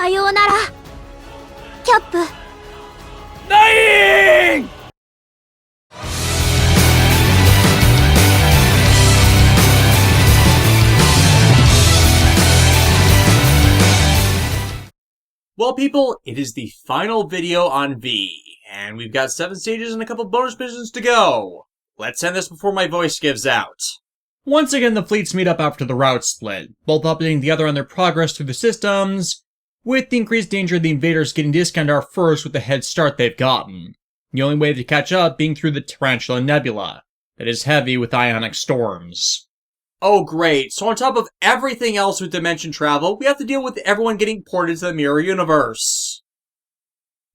さようなら、キャップ。Dying! Well, people, it is the final video on V, and we've got 7 stages and a couple bonus missions to go. Let's end this before my voice gives out. Once again, the fleets meet up after the route split, both updating the other on their progress through the systems, with the increased danger of the invaders getting to Iskandar first with the head start they've gotten. The only way to catch up being through the Tarantula Nebula, that is heavy with ionic storms. Oh great, so on top of everything else with dimension travel, we have to deal with everyone getting ported to the Mirror Universe.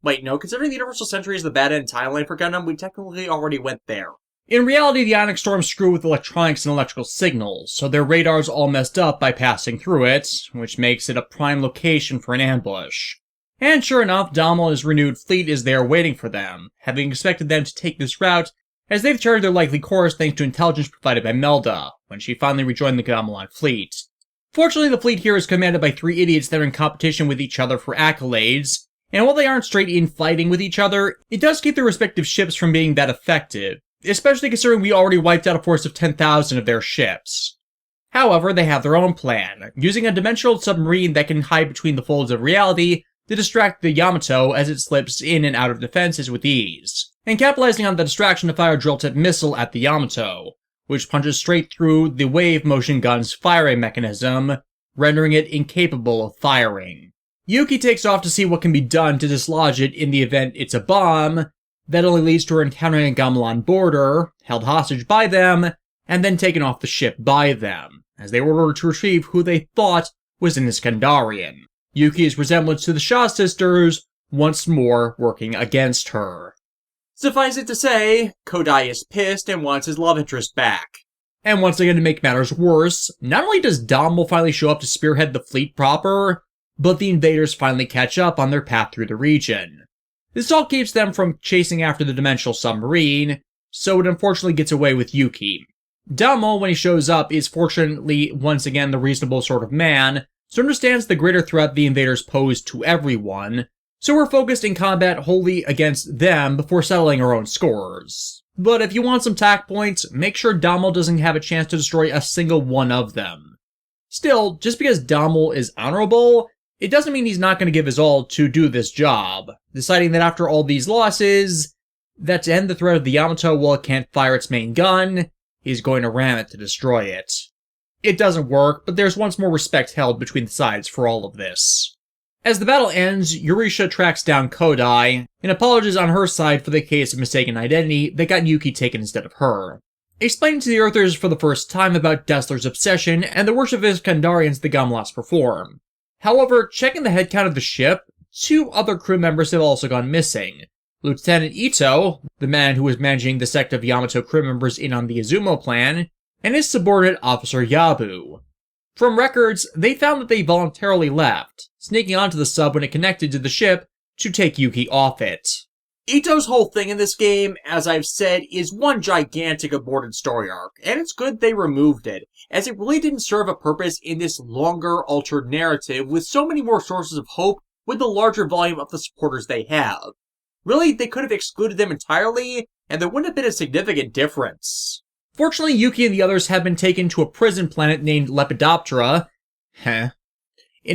Wait, no, considering the Universal Century is the bad end timeline for Gundam, we technically already went there. In reality, the ionic storms screw with electronics and electrical signals, so their radar's all messed up by passing through it, which makes it a prime location for an ambush. And sure enough, Damo and his renewed fleet is there waiting for them, having expected them to take this route, as they've charted their likely course thanks to intelligence provided by Melda, when she finally rejoined the Gamelan fleet. Fortunately, the fleet here is commanded by 3 idiots that are in competition with each other for accolades, and while they aren't straight in fighting with each other, it does keep their respective ships from being that effective, especially considering we already wiped out a force of 10,000 of their ships. However, they have their own plan, using a dimensional submarine that can hide between the folds of reality to distract the Yamato as it slips in and out of defenses with ease, and capitalizing on the distraction to fire a drill-tip missile at the Yamato, which punches straight through the wave motion gun's firing mechanism, rendering it incapable of firing. Yuki takes off to see what can be done to dislodge it in the event it's a bomb. That only leads to her encountering a Gamelan boarder, held hostage by them, and then taken off the ship by them, as they were ordered to retrieve who they thought was an Iskandarian. Yuki's resemblance to the Shaw sisters, once more working against her. Suffice it to say, Kodai is pissed and wants his love interest back. And once again, to make matters worse, not only does Damo finally show up to spearhead the fleet proper, but the invaders finally catch up on their path through the region. This all keeps them from chasing after the dimensional submarine, so it unfortunately gets away with Yuki. Damo, when he shows up, is fortunately once again the reasonable sort of man, so understands the greater threat the invaders pose to everyone, so we're focused in combat wholly against them before settling our own scores. But if you want some tact points, make sure Damo doesn't have a chance to destroy a single one of them. Still, just because Damo is honorable, it doesn't mean he's not going to give his all to do this job, deciding that after all these losses, that to end the threat of the Yamato while it can't fire its main gun, he's going to ram it to destroy it. It doesn't work, but there's once more respect held between the sides for all of this. As the battle ends, Yurisha tracks down Kodai, and apologizes on her side for the case of mistaken identity that got Yuki taken instead of her, explaining to the Earthers for the first time about Destler's obsession and the worship of Iskandarians the Gamlas perform. However, checking the head count of the ship, 2 other crew members have also gone missing. Lieutenant Ito, the man who was managing the sect of Yamato crew members in on the Izumo plan, and his subordinate Officer Yabu. From records, they found that they voluntarily left, sneaking onto the sub when it connected to the ship to take Yuki off it. Ito's whole thing in this game, as I've said, is one gigantic aborted story arc, and it's good they removed it, as it really didn't serve a purpose in this longer, altered narrative with so many more sources of hope with the larger volume of the supporters they have. Really, they could have excluded them entirely, and there wouldn't have been a significant difference. Fortunately, Yuki and the others have been taken to a prison planet named Lepidoptera, in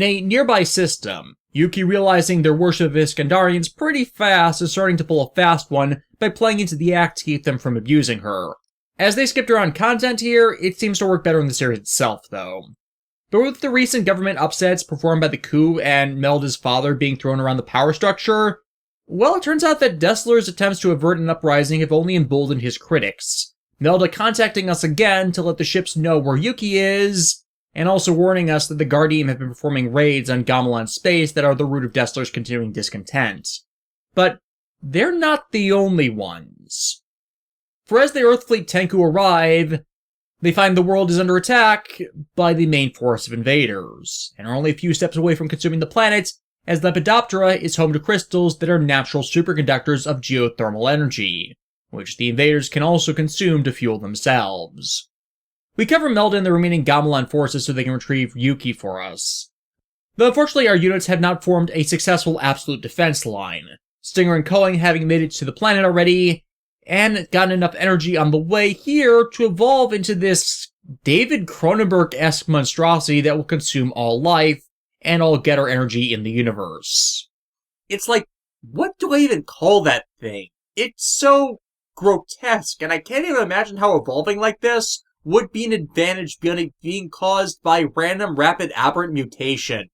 a nearby system. Yuki, realizing their worship of Iskandarians pretty fast, is starting to pull a fast one by playing into the act to keep them from abusing her. As they skipped around content here, it seems to work better in the series itself, though. But with the recent government upsets performed by the coup and Melda's father being thrown around the power structure, well, it turns out that Destler's attempts to avert an uprising have only emboldened his critics. Melda contacting us again to let the ships know where Yuki is, and also warning us that the Guardian have been performing raids on Gamelan space that are the root of Destler's continuing discontent. But they're not the only ones. For as the Earth Fleet Tenku arrive, they find the world is under attack by the main force of invaders, and are only a few steps away from consuming the planet, as Lepidoptera is home to crystals that are natural superconductors of geothermal energy, which the invaders can also consume to fuel themselves. We cover Melda and the remaining Gamelan forces so they can retrieve Yuki for us. Though unfortunately our units have not formed a successful absolute defense line, Stinger and Cohen having made it to the planet already, and gotten enough energy on the way here to evolve into this David Cronenberg-esque monstrosity that will consume all life and all Getter energy in the universe. It's like, what do I even call that thing? It's so grotesque, and I can't even imagine how evolving like this would be an advantage being caused by random rapid aberrant mutation.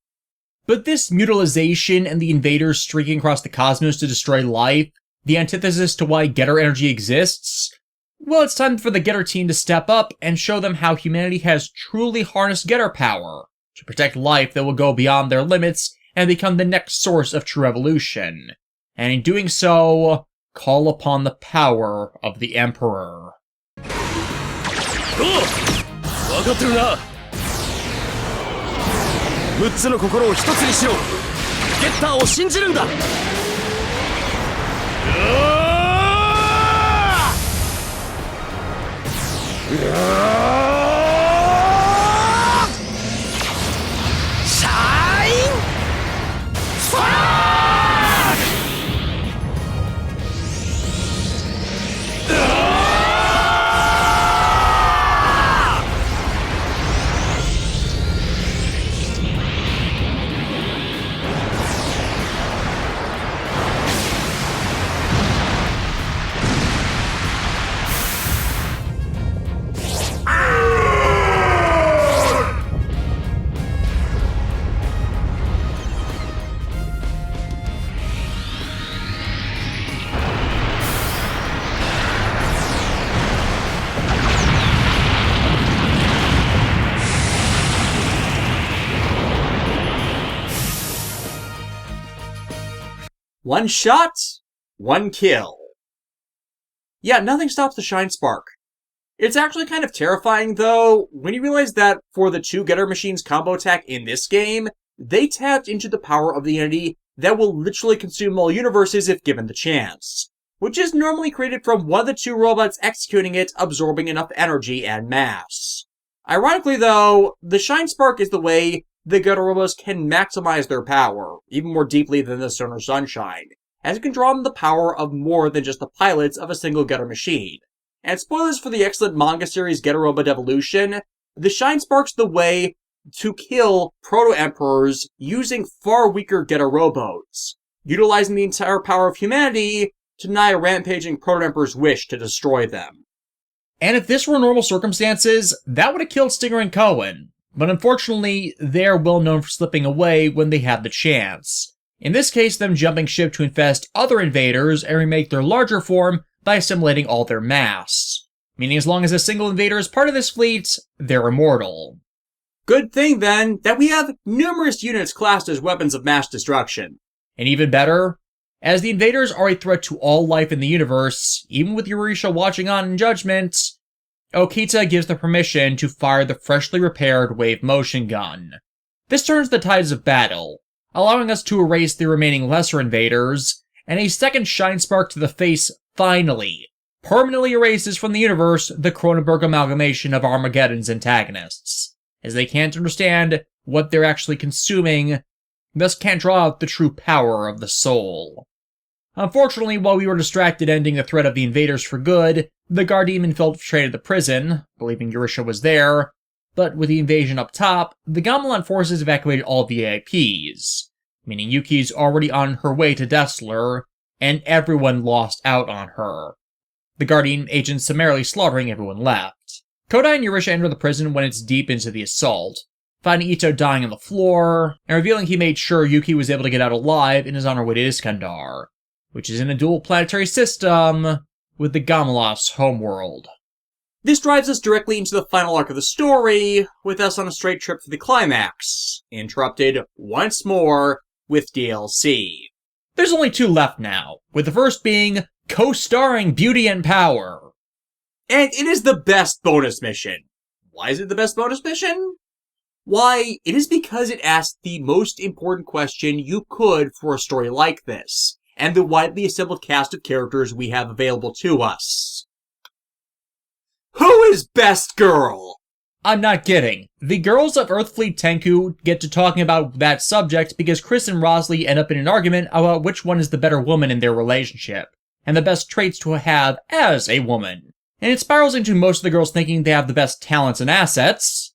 But this mutilization and the invaders streaking across the cosmos to destroy life, the antithesis to why Getter energy exists, well, it's time for the Getter team to step up and show them how humanity has truly harnessed Getter power to protect life that will go beyond their limits and become the next source of true evolution. And in doing so, call upon the power of the Emperor. Go! 分かってるな。6つの心を一つにしろ。ゲッターを信じるんだ。シャインファー！One shot, one kill. Yeah, nothing stops the Shine Spark. It's actually kind of terrifying, though, when you realize that for the two Getter Machines combo attack in this game, they tapped into the power of the entity that will literally consume all universes if given the chance, which is normally created from one of the two robots executing it absorbing enough energy and mass. Ironically, though, the Shine Spark is the way the Getter robots can maximize their power, even more deeply than the Solar Sunshine, as it can draw on the power of more than just the pilots of a single Getter machine. And spoilers for the excellent manga series Getter Robot Evolution, the Shine Spark's the way to kill Proto-Emperors using far weaker Getter robots, utilizing the entire power of humanity to deny a rampaging Proto-Emperor's wish to destroy them. And if this were normal circumstances, that would have killed Stinger and Cohen. But unfortunately, they're well known for slipping away when they have the chance. In this case, them jumping ship to infest other invaders and remake their larger form by assimilating all their mass. Meaning as long as a single invader is part of this fleet, they're immortal. Good thing, then, that we have numerous units classed as weapons of mass destruction. And even better, as the invaders are a threat to all life in the universe, even with Eurisha watching on in judgment, Okita gives the permission to fire the freshly repaired wave motion gun. This turns the tides of battle, allowing us to erase the remaining lesser invaders, and a second Shine Spark to the face finally permanently erases from the universe the Cronenberg amalgamation of Armageddon's antagonists, as they can't understand what they're actually consuming, thus can't draw out the true power of the soul. Unfortunately, while we were distracted ending the threat of the invaders for good, the Guardian infiltrated the prison, believing Eurisha was there, but with the invasion up top, the Gamelan forces evacuated all VIPs, meaning Yuki's already on her way to Destler, and everyone lost out on her. The Guardian agents summarily slaughtering everyone left. Kodai and Eurisha enter the prison when it's deep into the assault, finding Ito dying on the floor, and revealing he made sure Yuki was able to get out alive and is on her way to Iskandar, which is in a dual planetary system with the Gamelov's homeworld. This drives us directly into the final arc of the story, with us on a straight trip for the climax, interrupted once more with DLC. There's only two left now, with the first being co-starring Beauty and Power. And it is the best bonus mission. Why is it the best bonus mission? Why, it is because it asks the most important question you could for a story like this, and the widely assembled cast of characters we have available to us. Who is Best Girl? I'm not kidding. The girls of Earthfleet Tenku get to talking about that subject because Chris and Rosalie end up in an argument about which one is the better woman in their relationship, and the best traits to have as a woman. And it spirals into most of the girls thinking they have the best talents and assets.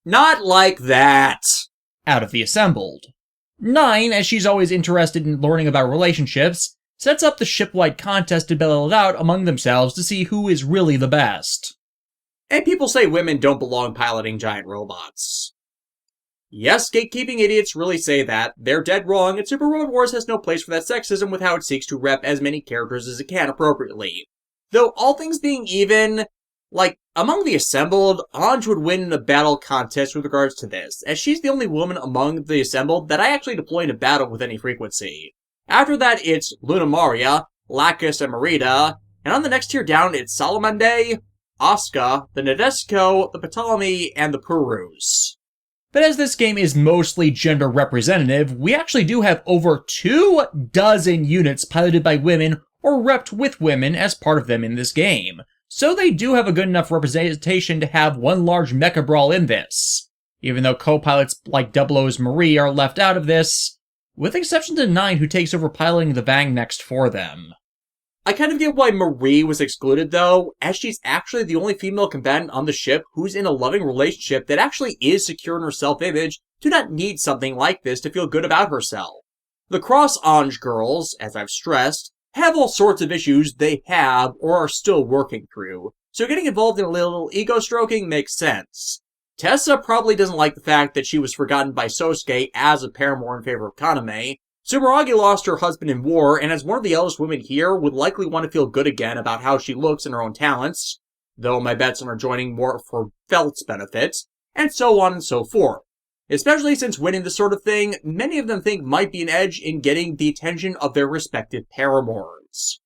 Not like that! Out of the assembled. 9, as she's always interested in learning about relationships, sets up the ship-wide contest to battle it out among themselves to see who is really the best. And people say women don't belong piloting giant robots. Yes, gatekeeping idiots really say that. They're dead wrong, and Super Road Wars has no place for that sexism with how it seeks to rep as many characters as it can appropriately. Though, all things being even, among the assembled, Anj would win in a battle contest with regards to this, as she's the only woman among the assembled that I actually deploy into battle with any frequency. After that, it's Luna Maria, Lacus, and Merida, and on the next tier down, it's Salamande, Asuka, the Nadesico, the Ptolemy, and the Purus. But as this game is mostly gender representative, we actually do have over 24 units piloted by women or repped with women as part of them in this game. So they do have a good enough representation to have one large mecha brawl in this. Even though co-pilots like Double O's Marie are left out of this, with exception to 9 who takes over piloting the Vang next for them. I kind of get why Marie was excluded though, as she's actually the only female combatant on the ship who's in a loving relationship that actually is secure in her self-image, do not need something like this to feel good about herself. The Cross-Ange girls, as I've stressed, have all sorts of issues they have or are still working through, so getting involved in a little ego-stroking makes sense. Tessa probably doesn't like the fact that she was forgotten by Sosuke as a paramour in favor of Kaname. Sumeragi lost her husband in war, and as one of the eldest women here, would likely want to feel good again about how she looks and her own talents, though my bets on her joining more for Felt's benefit, and so on and so forth. Especially since winning this sort of thing, many of them think might be an edge in getting the attention of their respective paramours.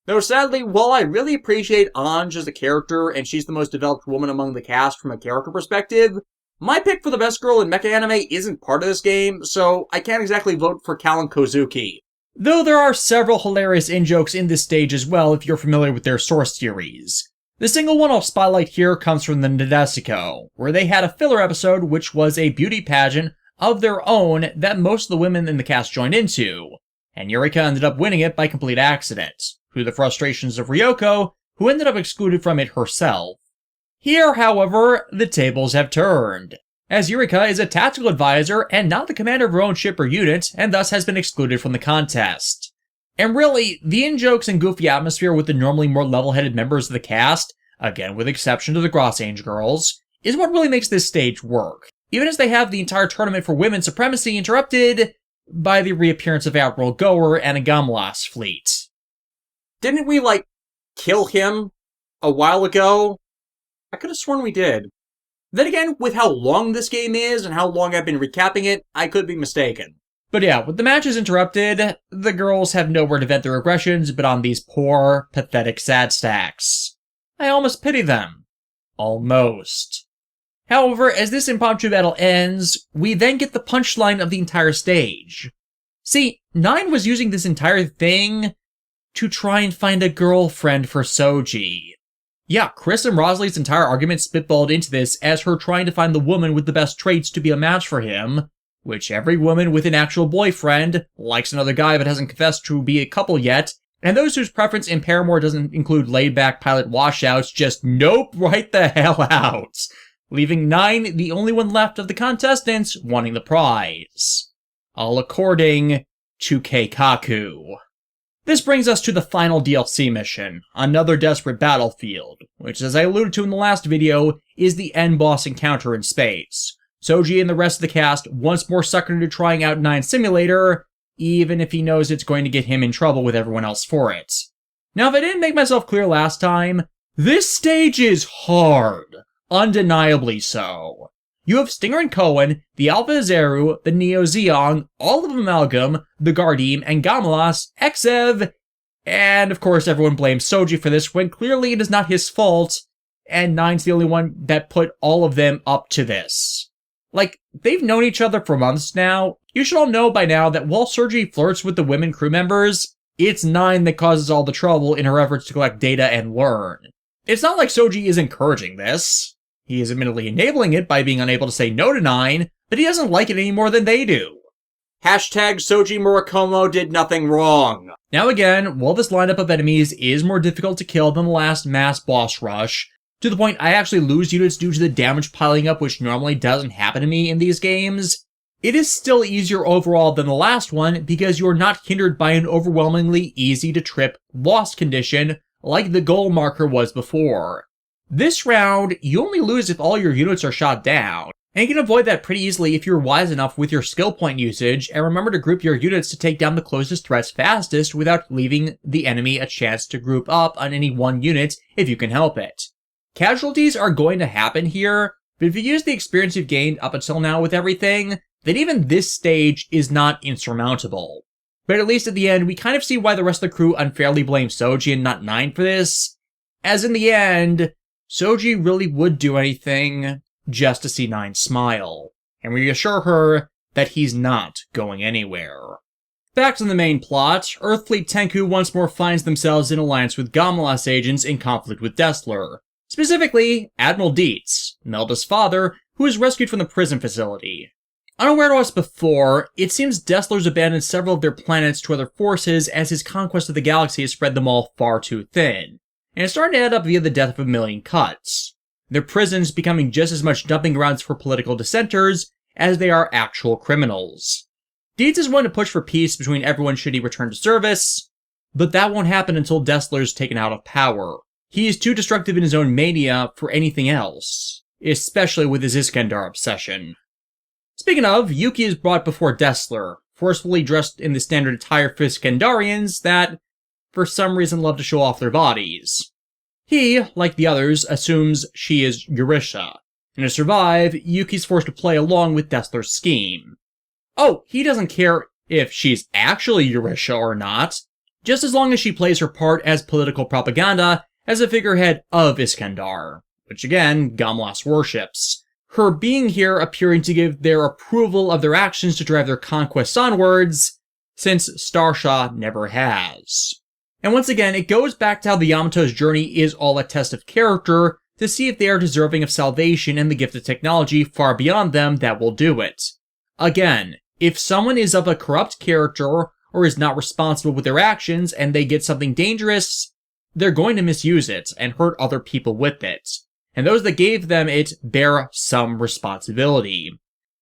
Though sadly, while I really appreciate Anj as a character, and she's the most developed woman among the cast from a character perspective, my pick for the best girl in mecha anime isn't part of this game, so I can't exactly vote for Callan Kozuki. Though there are several hilarious in-jokes in this stage as well if you're familiar with their source series. The single one I'll spotlight here comes from the Nadesico, where they had a filler episode which was a beauty pageant of their own that most of the women in the cast joined into, and Yurika ended up winning it by complete accident, through the frustrations of Ryoko, who ended up excluded from it herself. Here, however, the tables have turned, as Yurika is a tactical advisor and not the commander of her own ship or unit, and thus has been excluded from the contest. And really, the in-jokes and goofy atmosphere with the normally more level-headed members of the cast, again with exception to the Grossange girls, is what really makes this stage work, even as they have the entire tournament for women's supremacy interrupted by the reappearance of Admiral Goer and a Gamlas fleet. Didn't we, kill him a while ago? I could have sworn we did. Then again, with how long this game is and how long I've been recapping it, I could be mistaken. But yeah, with the matches interrupted, the girls have nowhere to vent their aggressions but on these poor, pathetic sad stacks. I almost pity them. Almost. However, as this impromptu battle ends, we then get the punchline of the entire stage. See, 9 was using this entire thing to try and find a girlfriend for Soji. Yeah, Chris and Rosalie's entire argument spitballed into this as her trying to find the woman with the best traits to be a match for him, which every woman with an actual boyfriend likes another guy but hasn't confessed to be a couple yet, and those whose preference in Paramour doesn't include laid-back pilot washouts just nope right the hell out, leaving 9 the only one left of the contestants wanting the prize. All according to Keikaku. This brings us to the final DLC mission, another desperate battlefield, which as I alluded to in the last video, is the end boss encounter in space. Soji and the rest of the cast once more sucker into trying out 9 Simulator, even if he knows it's going to get him in trouble with everyone else for it. Now if I didn't make myself clear last time, this stage is hard, undeniably so. You have Stinger and Cohen, the Alpha Zeru, the Neo Zeon, all of Amalgam, the Gardim, and Gamlas, Exev, and of course everyone blames Soji for this when clearly it is not his fault, and 9's the only one that put all of them up to this. They've known each other for months now. You should all know by now that while Soji flirts with the women crew members, it's 9 that causes all the trouble in her efforts to collect data and learn. It's not like Soji is encouraging this. He is admittedly enabling it by being unable to say no to 9, but he doesn't like it any more than they do. Hashtag Soji Murakumo did nothing wrong. Now again, while this lineup of enemies is more difficult to kill than the last mass boss rush, to the point I actually lose units due to the damage piling up which normally doesn't happen to me in these games, it is still easier overall than the last one because you are not hindered by an overwhelmingly easy to trip lost condition like the goal marker was before. This round, you only lose if all your units are shot down, and you can avoid that pretty easily if you're wise enough with your skill point usage and remember to group your units to take down the closest threats fastest without leaving the enemy a chance to group up on any one unit if you can help it. Casualties are going to happen here, but if you use the experience you've gained up until now with everything, then even this stage is not insurmountable. But at least at the end, we kind of see why the rest of the crew unfairly blames Soji and not 9 for this, as in the end, Soji really would do anything just to see 9 smile, and reassure her that he's not going anywhere. Back to the main plot, Earthfleet Tenku once more finds themselves in alliance with Gamelas agents in conflict with Destler. Specifically, Admiral Dietz, Melda's father, who was rescued from the prison facility. Unaware of us before, it seems Destler's abandoned several of their planets to other forces as his conquest of the galaxy has spread them all far too thin, and it's starting to add up via the death of a million cuts. Their prisons becoming just as much dumping grounds for political dissenters as they are actual criminals. Dietz is one to push for peace between everyone should he return to service, but that won't happen until Destler's taken out of power. He is too destructive in his own mania for anything else, especially with his Iskandar obsession. Speaking of, Yuki is brought before Destler, forcefully dressed in the standard attire for Iskandarians that, for some reason, love to show off their bodies. He, like the others, assumes she is Eurisha, and to survive, Yuki's forced to play along with Destler's scheme. Oh, he doesn't care if she's actually Eurisha or not, just as long as she plays her part as political propaganda as a figurehead of Iskandar, which again, Gamelas worships. Her being here appearing to give their approval of their actions to drive their conquests onwards, since Starsha never has. And once again, it goes back to how the Yamato's journey is all a test of character to see if they are deserving of salvation and the gift of technology far beyond them that will do it. Again, if someone is of a corrupt character or is not responsible with their actions and they get something dangerous, they're going to misuse it and hurt other people with it. And those that gave them it bear some responsibility.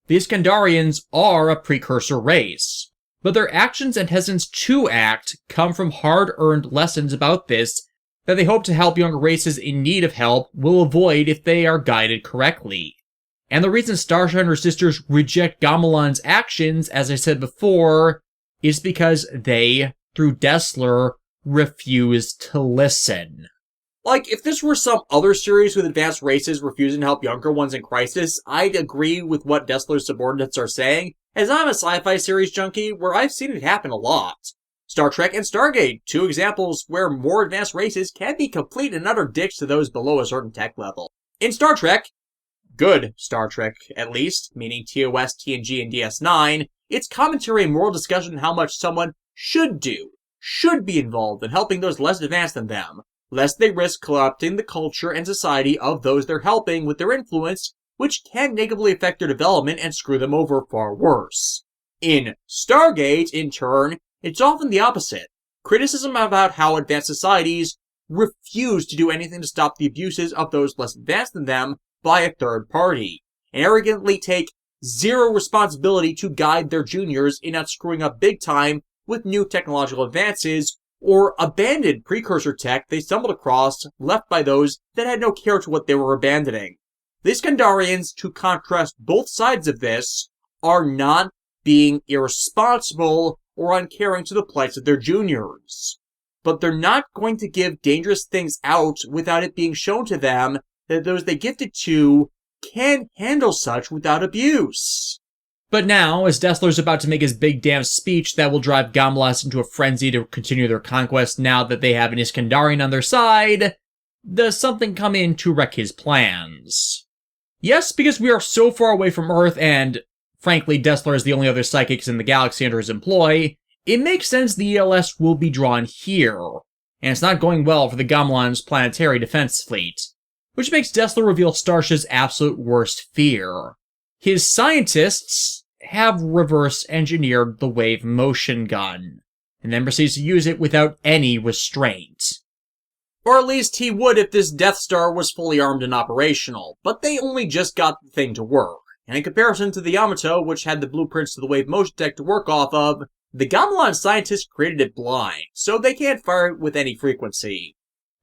The Iskandarians are a precursor race, but their actions and hesitance to act come from hard-earned lessons about this that they hope to help younger races in need of help will avoid if they are guided correctly. And the reason Starsha and her sisters reject Gamelan's actions, as I said before, is because they, through Destler, refuse to listen. Like, if this were some other series with advanced races refusing to help younger ones in crisis, I'd agree with what Destler's subordinates are saying, as I'm a sci-fi series junkie where I've seen it happen a lot. Star Trek and Stargate, two examples where more advanced races can be complete and utter dicks to those below a certain tech level. In Star Trek, good Star Trek at least, meaning TOS, TNG, and DS9, it's commentary and moral discussion on how much someone should do, should be involved in helping those less advanced than them, lest they risk corrupting the culture and society of those they're helping with their influence, which can negatively affect their development and screw them over far worse. In Stargate, in turn, it's often the opposite. Criticism about how advanced societies refuse to do anything to stop the abuses of those less advanced than them by a third party, and arrogantly take zero responsibility to guide their juniors in not screwing up big time with new technological advances or abandoned precursor tech they stumbled across left by those that had no care to what they were abandoning. The Iskandarians, to contrast both sides of this, are not being irresponsible or uncaring to the plights of their juniors. But they're not going to give dangerous things out without it being shown to them that those they gift it to can handle such without abuse. But now, as Destler's about to make his big damn speech that will drive Gamelas into a frenzy to continue their conquest now that they have an Iskandarian on their side, does something come in to wreck his plans? Yes, because we are so far away from Earth and, frankly, Destler is the only other psychics in the galaxy under his employ, it makes sense the ELS will be drawn here, and it's not going well for the Gamelan's planetary defense fleet. which makes Destler reveal Starsha's absolute worst fear. His scientists have reverse engineered the wave motion gun, and then proceeds to use it without any restraint. Or at least he would if this Death Star was fully armed and operational, but they only just got the thing to work. And in comparison to the Yamato, which had the blueprints to the wave motion tech to work off of, the Gamelan scientists created it blind, so they can't fire it with any frequency.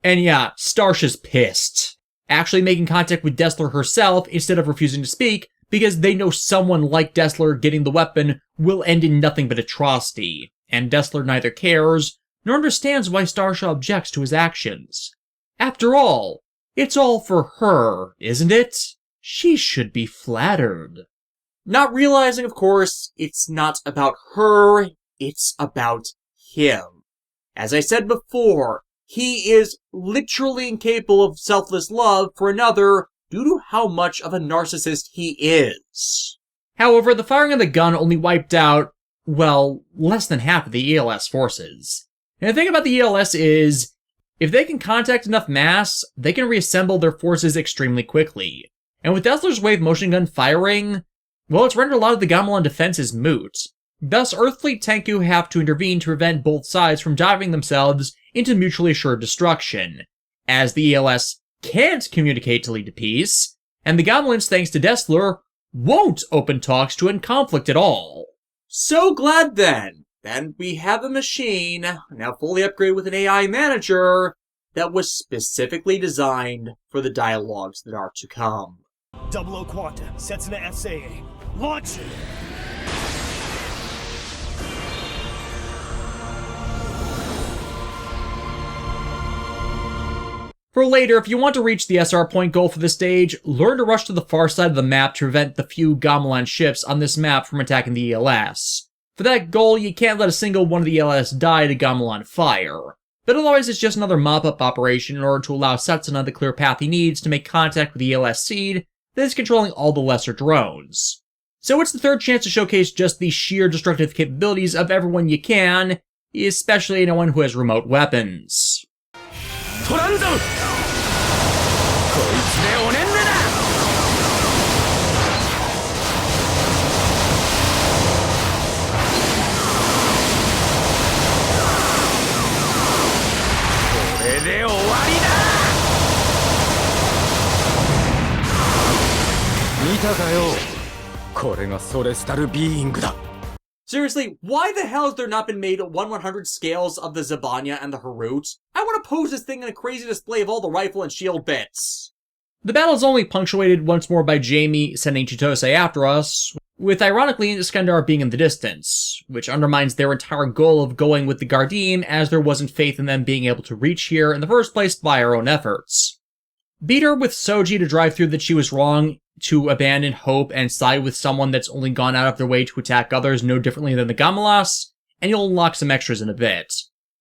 And yeah, Starsha's pissed, actually making contact with Destler herself instead of refusing to speak, because they know someone like Destler getting the weapon will end in nothing but atrocity, and Destler neither cares, nor understands why Starsha objects to his actions. After all, it's all for her, isn't it? She should be flattered. Not realizing, of course, it's not about her, it's about him. As I said before, he is literally incapable of selfless love for another due to how much of a narcissist he is. However, the firing of the gun only wiped out, well, less than half of the ELS forces. And the thing about the ELS is, if they can contact enough mass, they can reassemble their forces extremely quickly. And with Destler's wave motion gun firing, well, it's rendered a lot of the Gamelan defenses moot. Thus, Earthfleet Tenku have to intervene to prevent both sides from diving themselves into mutually assured destruction, as the ELS can't communicate to lead to peace, and the Gamelans, thanks to Destler, won't open talks to end conflict at all. So glad then we have a machine, now fully upgraded with an AI manager, that was specifically designed for the dialogues that are to come. Double O Quanta, Setsuna SAA, launch! For later, if you want to reach the SR point goal for this stage, learn to rush to the far side of the map to prevent the few Gamelan ships on this map from attacking the ELS. For that goal, you can't let a single one of the ELS die to Gamelan fire, but otherwise it's just another mop-up operation in order to allow Setsuna the clear path he needs to make contact with the ELS seed that is controlling all the lesser drones. So it's the third chance to showcase just the sheer destructive capabilities of everyone you can, especially anyone who has remote weapons. トランゾンこいつでおねんねだこれで終わりだ見たかよこれがソレスタルビーイングだ Seriously, why the hell has there not been made 1/100 scales of the Zabanya and the Harut? I want to pose this thing in a crazy display of all the rifle and shield bits. The battle is only punctuated once more by Jamie sending Chitose after us, with ironically Iskandar being in the distance, which undermines their entire goal of going with the Gardim as there wasn't faith in them being able to reach here in the first place by our own efforts. Beat her with Soji to drive through that she was wrong, to abandon hope and side with someone that's only gone out of their way to attack others no differently than the Gamelas, and you'll unlock some extras in a bit.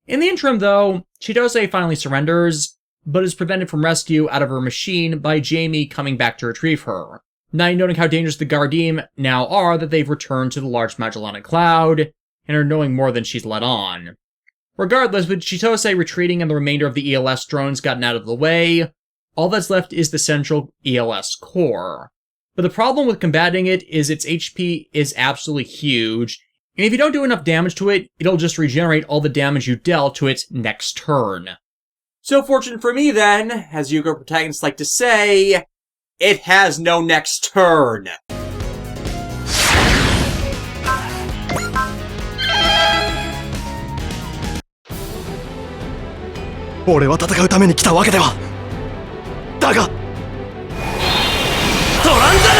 In the interim, though, Chitose finally surrenders, but is prevented from rescue out of her machine by Jamie coming back to retrieve her. Now noting how dangerous the Gardim now are that they've returned to the Large Magellanic Cloud, and are knowing more than she's let on. Regardless, with Chitose retreating and the remainder of the ELS drones gotten out of the way, all that's left is the central ELS core. But the problem with combating it is its HP is absolutely huge, and if you don't do enough damage to it, it'll just regenerate all the damage you dealt to its next turn. So fortunate for me then, as Yugo protagonists like to say, it has no next turn. 俺は戦うために来たわけではだがトランザル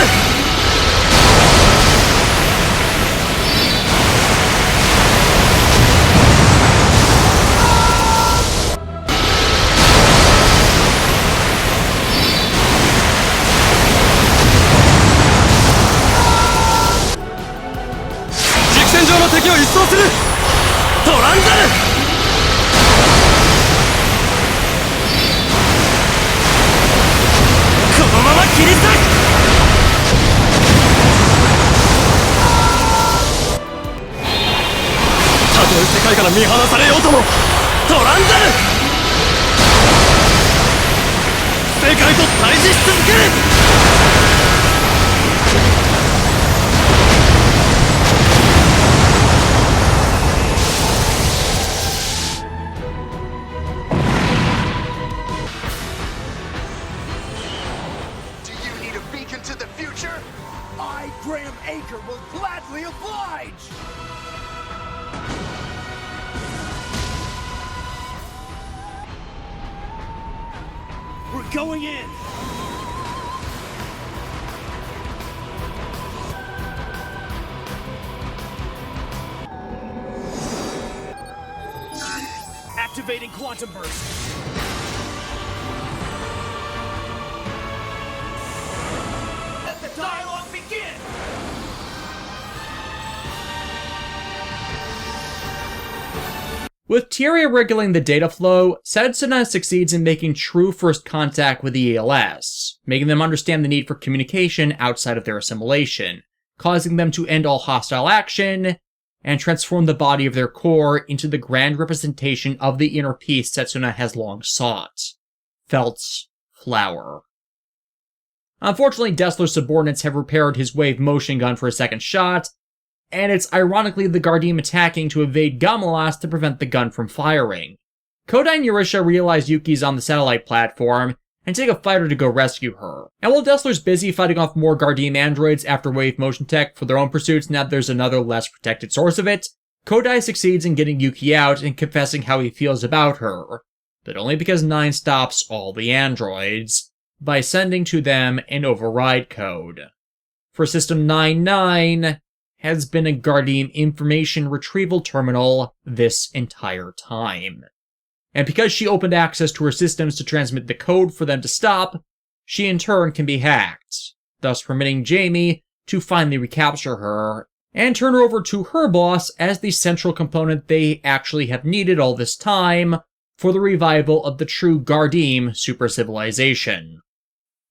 軸線上の敵を一掃するトランザル 切り裂くたとえ世界から見放されようともトランザル世界と対峙し続ける。Do you need a beacon to the future? I, Graham Acre, will gladly oblige! We're going in. Activating quantum burst. Let the dialogue begin. With Tieria regulating the data flow, Setsuna succeeds in making true first contact with the ELS, making them understand the need for communication outside of their assimilation, causing them to end all hostile action, and transform the body of their core into the grand representation of the inner peace Setsuna has long sought. Felt's flower. Unfortunately, Destler's subordinates have repaired his wave motion gun for a second shot, and it's ironically the Gardeem attacking to evade Gamalas to prevent the gun from firing. Kodai and Yurisha realize Yuki's on the satellite platform, and take a fighter to go rescue her. And while Destler's busy fighting off more Gardeem androids after wave motion tech for their own pursuits now that there's another less protected source of it, Kodai succeeds in getting Yuki out and confessing how he feels about her, but only because 9 stops all the androids, by sending to them an override code. For System 9-9, has been a Gardeem information retrieval terminal this entire time. And because she opened access to her systems to transmit the code for them to stop, she in turn can be hacked, thus permitting Jamie to finally recapture her, and turn her over to her boss as the central component they actually have needed all this time for the revival of the true Gardeem super-civilization.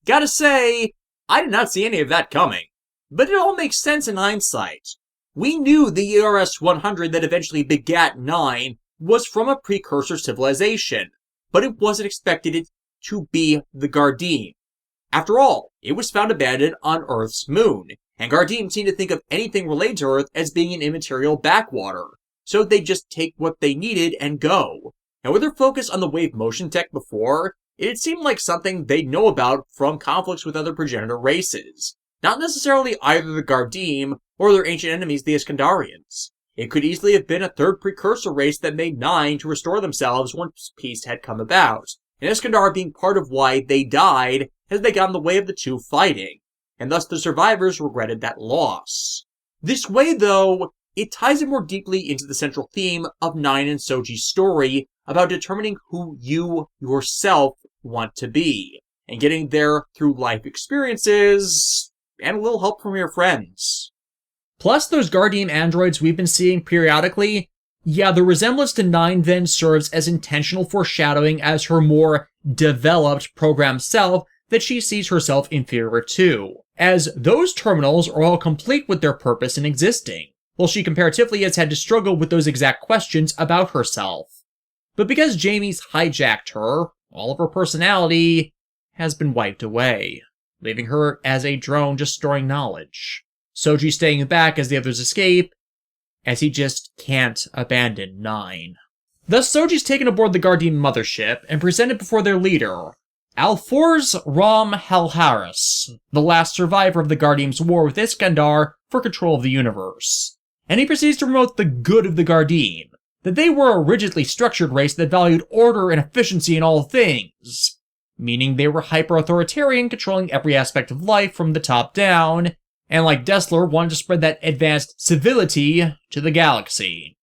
Gotta say, I did not see any of that coming. But it all makes sense in hindsight. We knew the ERS-100 that eventually begat 9 was from a precursor civilization, but it wasn't expected it to be the Gardeem. After all, it was found abandoned on Earth's moon, and Gardeem seemed to think of anything related to Earth as being an immaterial backwater, so they'd just take what they needed and go. And with their focus on the wave motion tech before, it seemed like something they'd know about from conflicts with other progenitor races. Not necessarily either the Gardeem or their ancient enemies, the Iskandarians. It could easily have been a third precursor race that made 9 to restore themselves once peace had come about, and Iskandar being part of why they died as they got in the way of the two fighting, and thus the survivors regretted that loss. This way, though, it ties in more deeply into the central theme of 9 and Soji's story about determining who you yourself want to be, and getting there through life experiences and a little help from your friends. Plus, those Gardeem androids we've been seeing periodically, yeah, the resemblance to 9 then serves as intentional foreshadowing as her more developed programmed self that she sees herself inferior to, as those terminals are all complete with their purpose in existing, while she comparatively has had to struggle with those exact questions about herself. But because Jamie's hijacked her, all of her personality has been wiped away, leaving her as a drone just storing knowledge. Soji staying back as the others escape, as he just can't abandon 9. Thus, Soji's taken aboard the Gardeem mothership and presented before their leader, Alforz Ram Halharis, the last survivor of the Gardeem's war with Iskandar for control of the universe. And he proceeds to promote the good of the Gardeem, that they were a rigidly structured race that valued order and efficiency in all things, meaning they were hyper-authoritarian, controlling every aspect of life from the top down, and like Destler, wanted to spread that advanced civility to the galaxy.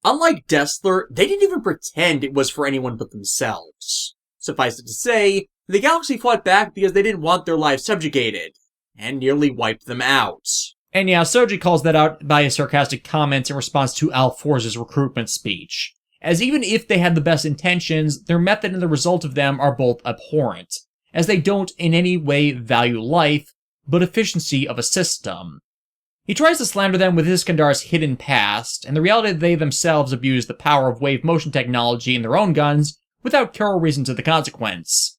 Unlike Destler, they didn't even pretend it was for anyone but themselves. Suffice it to say, the galaxy fought back because they didn't want their lives subjugated, and nearly wiped them out. And yeah, Soji calls that out by his sarcastic comments in response to Alforz's recruitment speech, as even if they had the best intentions, their method and the result of them are both abhorrent, as they don't in any way value life, but efficiency of a system. He tries to slander them with Iskandar's hidden past, and the reality that they themselves abuse the power of wave motion technology in their own guns without care or reason to the consequence.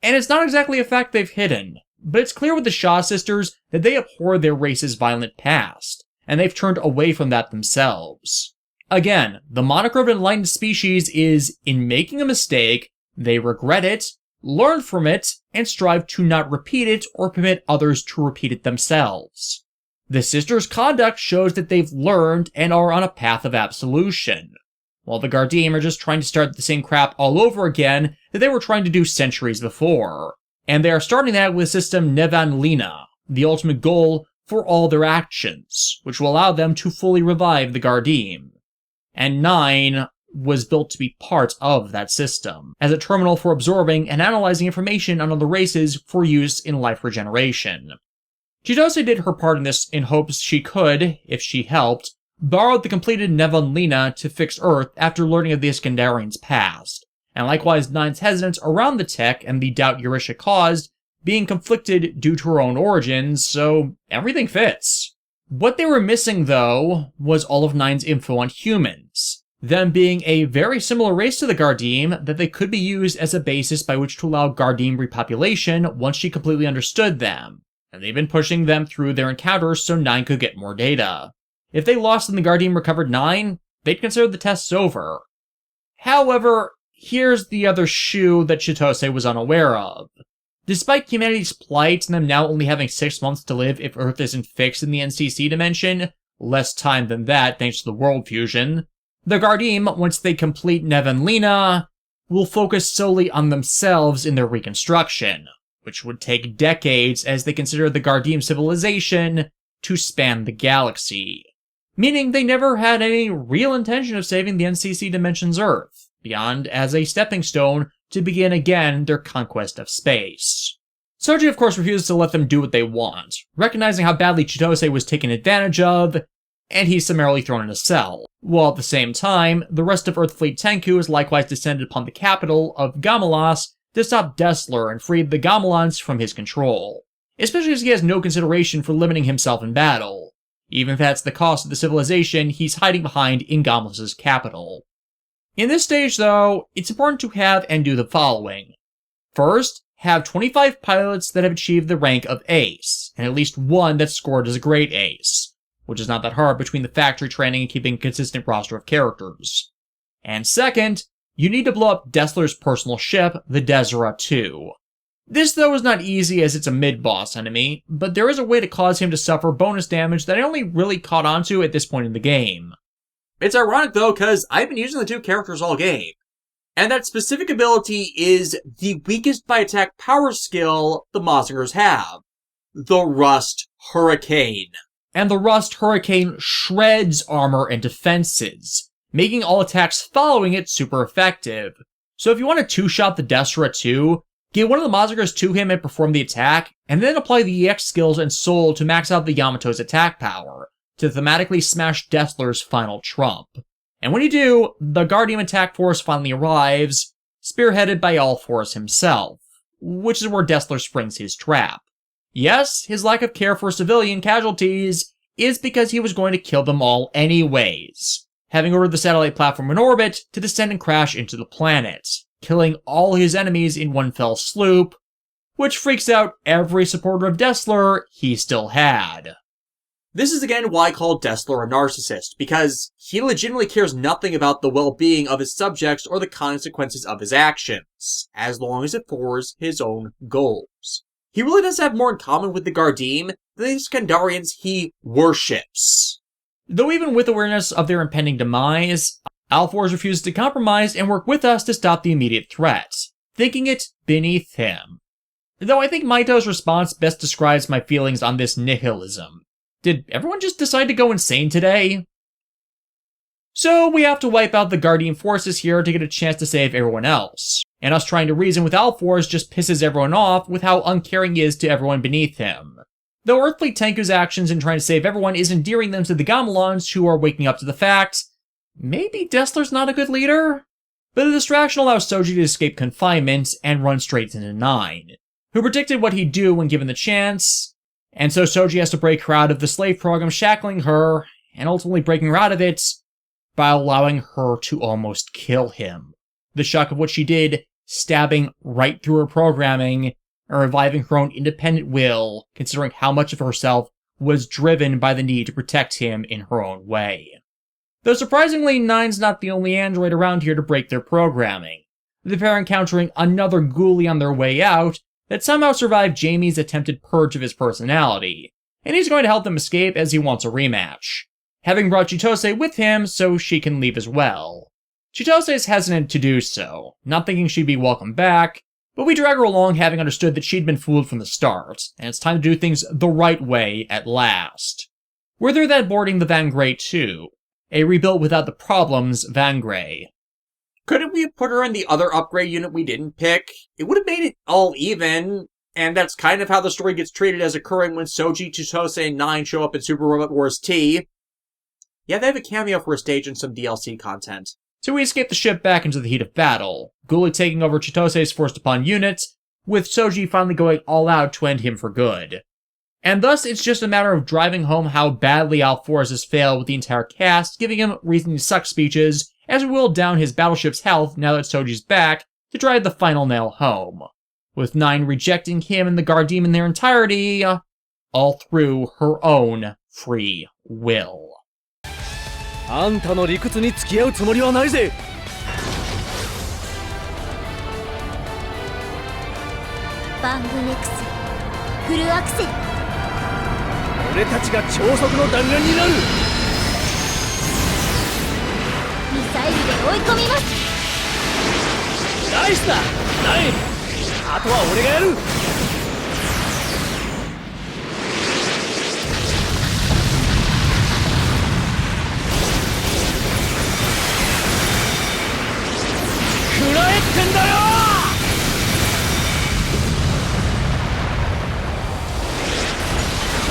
And it's not exactly a fact they've hidden, but it's clear with the Shaw sisters that they abhor their race's violent past, and they've turned away from that themselves. Again, the moniker of an enlightened species is, in making a mistake, they regret it, learn from it, and strive to not repeat it or permit others to repeat it themselves. The sisters' conduct shows that they've learned and are on a path of absolution, while the Gardeem are just trying to start the same crap all over again that they were trying to do centuries before. And they are starting that with the system Nevanlina, the ultimate goal for all their actions, which will allow them to fully revive the Gardeem. And 9 was built to be part of that system, as a terminal for absorbing and analyzing information on other races for use in life regeneration. Chitose did her part in this in hopes she could, if she helped, borrow the completed Nevanlina to fix Earth after learning of the Iskandarians' past, and likewise 9's hesitance around the tech and the doubt Eurisha caused being conflicted due to her own origins, so everything fits. What they were missing, though, was all of 9's info on humans, them being a very similar race to the Gardeem that they could be used as a basis by which to allow Gardeem repopulation once she completely understood them, and they've been pushing them through their encounters so 9 could get more data. If they lost and the Gardeem recovered 9, they'd consider the tests over. However, here's the other shoe that Chitose was unaware of. Despite humanity's plight and them now only having 6 months to live if Earth isn't fixed in the NCC dimension, less time than that thanks to the world fusion, the Gardeem, once they complete Nevanlina, will focus solely on themselves in their reconstruction, which would take decades as they consider the Gardeem civilization to span the galaxy. Meaning they never had any real intention of saving the NCC dimension's Earth, beyond as a stepping stone to begin again their conquest of space. Soji of course refuses to let them do what they want, recognizing how badly Chitose was taken advantage of, and he's summarily thrown in a cell, while at the same time, the rest of Earth Fleet Tenku has likewise descended upon the capital of Gamalas to stop Destler and free the Gamelans from his control, especially as he has no consideration for limiting himself in battle, even if that's the cost of the civilization he's hiding behind in Gamalas' capital. In this stage, though, it's important to have and do the following. First, have 25 pilots that have achieved the rank of Ace, and at least one that's scored as a Great Ace, which is not that hard between the factory training and keeping a consistent roster of characters. And second, you need to blow up Destler's personal ship, the Desera 2. This, though, is not easy as it's a mid-boss enemy, but there is a way to cause him to suffer bonus damage that I only really caught onto at this point in the game. It's ironic, though, because I've been using the two characters all game. And that specific ability is the weakest by attack power skill the Mozingers have. The Rust Hurricane. And the Rust Hurricane shreds armor and defenses, making all attacks following it super effective. So if you want to two-shot the Desera 2, get one of the Mozingers to him and perform the attack, and then apply the EX skills and Soul to max out the Yamato's attack power, to thematically smash Destler's final trump. And when you do, the Gardeem attack force finally arrives, spearheaded by Alforce himself, which is where Destler springs his trap. Yes, his lack of care for civilian casualties is because he was going to kill them all anyways, having ordered the satellite platform in orbit to descend and crash into the planet, killing all his enemies in one fell swoop, which freaks out every supporter of Destler he still had. This is again why I call Destler a narcissist, because he legitimately cares nothing about the well-being of his subjects or the consequences of his actions, as long as it furthers his own goals. He really does have more in common with the Gardeem than the Iskandarians he worships. Though even with awareness of their impending demise, Alforce refuses to compromise and work with us to stop the immediate threat, thinking it beneath him. Though I think Maito's response best describes my feelings on this nihilism. Did everyone just decide to go insane today? So we have to wipe out the Gardeem forces here to get a chance to save everyone else. And us trying to reason with Alforce just pisses everyone off with how uncaring he is to everyone beneath him. Though Earthfleet Tenku's actions in trying to save everyone is endearing them to the Gamelans who are waking up to the fact, maybe Destler's not a good leader? But the distraction allows Soji to escape confinement and run straight into 9, who predicted what he'd do when given the chance, and so Soji has to break her out of the slave program shackling her, and ultimately breaking her out of it by allowing her to almost kill him. The shock of what she did stabbing right through her programming and reviving her own independent will, considering how much of herself was driven by the need to protect him in her own way. Though surprisingly, Nine's not the only android around here to break their programming, the pair encountering another ghoulie on their way out that somehow survived Jamie's attempted purge of his personality, and he's going to help them escape as he wants a rematch, having brought Chitose with him so she can leave as well. Chitose is hesitant to do so, not thinking she'd be welcome back, but we drag her along having understood that she'd been fooled from the start, and it's time to do things the right way at last. We're there that boarding the Van Grey too, a rebuilt without the problems Van Grey. Couldn't we have put her in the other upgrade unit we didn't pick? It would have made it all even, and that's kind of how the story gets treated as occurring when Soji, Chitose, and Nine show up in Super Robot Wars T. Yeah, they have a cameo for a stage and some DLC content. So we escape the ship back into the heat of battle, Ghoulie taking over Chitose's forced-upon unit, with Soji finally going all out to end him for good. And thus, it's just a matter of driving home how badly Alforez has failed with the entire cast, giving him reason to suck speeches, as we will down his battleship's health now that Soji's back, to drive the final nail home, with Nine rejecting him and the Guardian in their entirety, all through her own free will. あんたの理屈に付き合うつもりはないぜ。バングネクスフルアクセル。俺たちが超速の弾丸になる。ミサイルで追い込みます。ナイスだ、ナイン。あとは俺がやる。食らえってんだよ。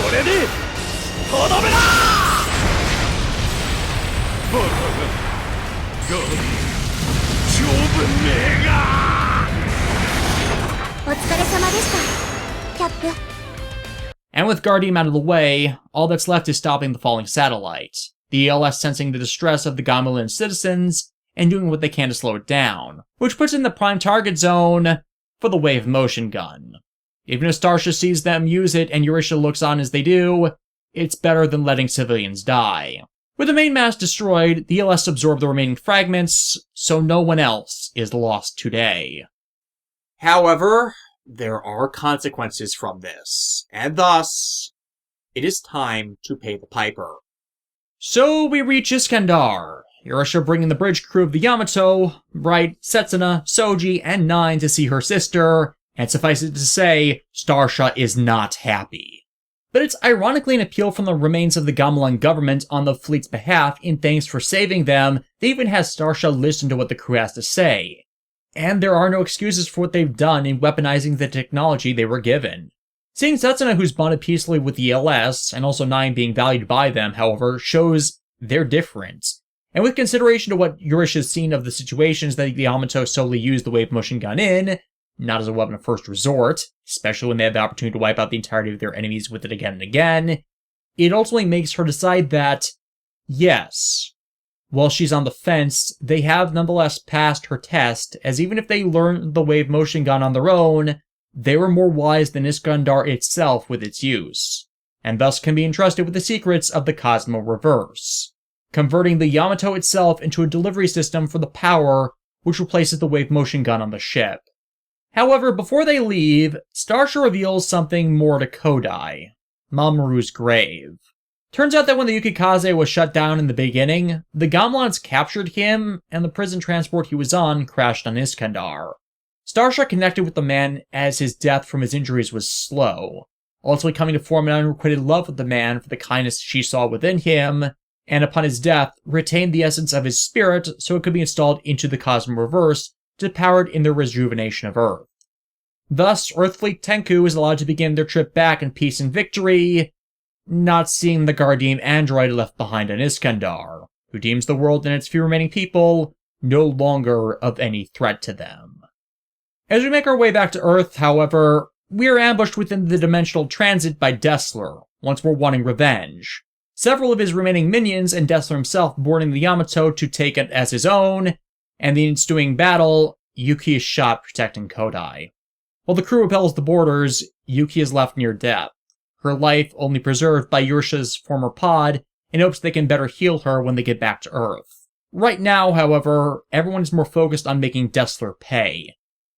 これでとどめだ。バカが長文名が。お疲れ様でした、キャップ。And with Guardian out of the way, all that's left is stopping the falling satellite, the ELS sensing the distress of the Gomulan citizens and doing what they can to slow it down, which puts in the prime target zone for the wave motion gun. Even if Starsha sees them use it and Eurisha looks on as they do, it's better than letting civilians die. With the main mass destroyed, the ELS absorb the remaining fragments, so no one else is lost today. However, there are consequences from this, and thus, it is time to pay the piper. So we reach Iskandar, Eurisha bringing the bridge crew of the Yamato, Bright, Setsuna, Soji, and Nine to see her sister, and suffice it to say, Starsha is not happy. But it's ironically an appeal from the remains of the Gamelan government on the fleet's behalf in thanks for saving them that even has Starsha listen to what the crew has to say. And there are no excuses for what they've done in weaponizing the technology they were given. Seeing Setsuna, who's bonded peacefully with the ELS, and also Nine being valued by them, however, shows they're different. And with consideration to what Eurisha's seen of the situations that the Yamato solely use the wave motion gun in, not as a weapon of first resort, especially when they have the opportunity to wipe out the entirety of their enemies with it again and again, it ultimately makes her decide that, yes, while she's on the fence, they have nonetheless passed her test, as even if they learned the wave motion gun on their own, they were more wise than Iskandar itself with its use, and thus can be entrusted with the secrets of the Cosmo Reverse, converting the Yamato itself into a delivery system for the power which replaces the wave motion gun on the ship. However, before they leave, Starsha reveals something more to Kodai, Mamoru's grave. Turns out that when the Yukikaze was shut down in the beginning, the Gamelans captured him, and the prison transport he was on crashed on Iskandar. Starsha connected with the man as his death from his injuries was slow, ultimately coming to form an unrequited love with the man for the kindness she saw within him, and upon his death, retained the essence of his spirit so it could be installed into the Cosmo Reverse to power it in the rejuvenation of Earth. Thus, Earthfleet Tenku is allowed to begin their trip back in peace and victory, not seeing the Guardian android left behind on Iskandar, who deems the world and its few remaining people no longer of any threat to them. As we make our way back to Earth, however, we are ambushed within the dimensional transit by Destler, once more wanting revenge. Several of his remaining minions and Destler himself boarding the Yamato to take it as his own, and the ensuing battle Yuki is shot protecting Kodai. While the crew repels the boarders, Yuki is left near death, her life only preserved by Yursha's former pod in hopes they can better heal her when they get back to Earth. Right now, however, everyone is more focused on making Destler pay.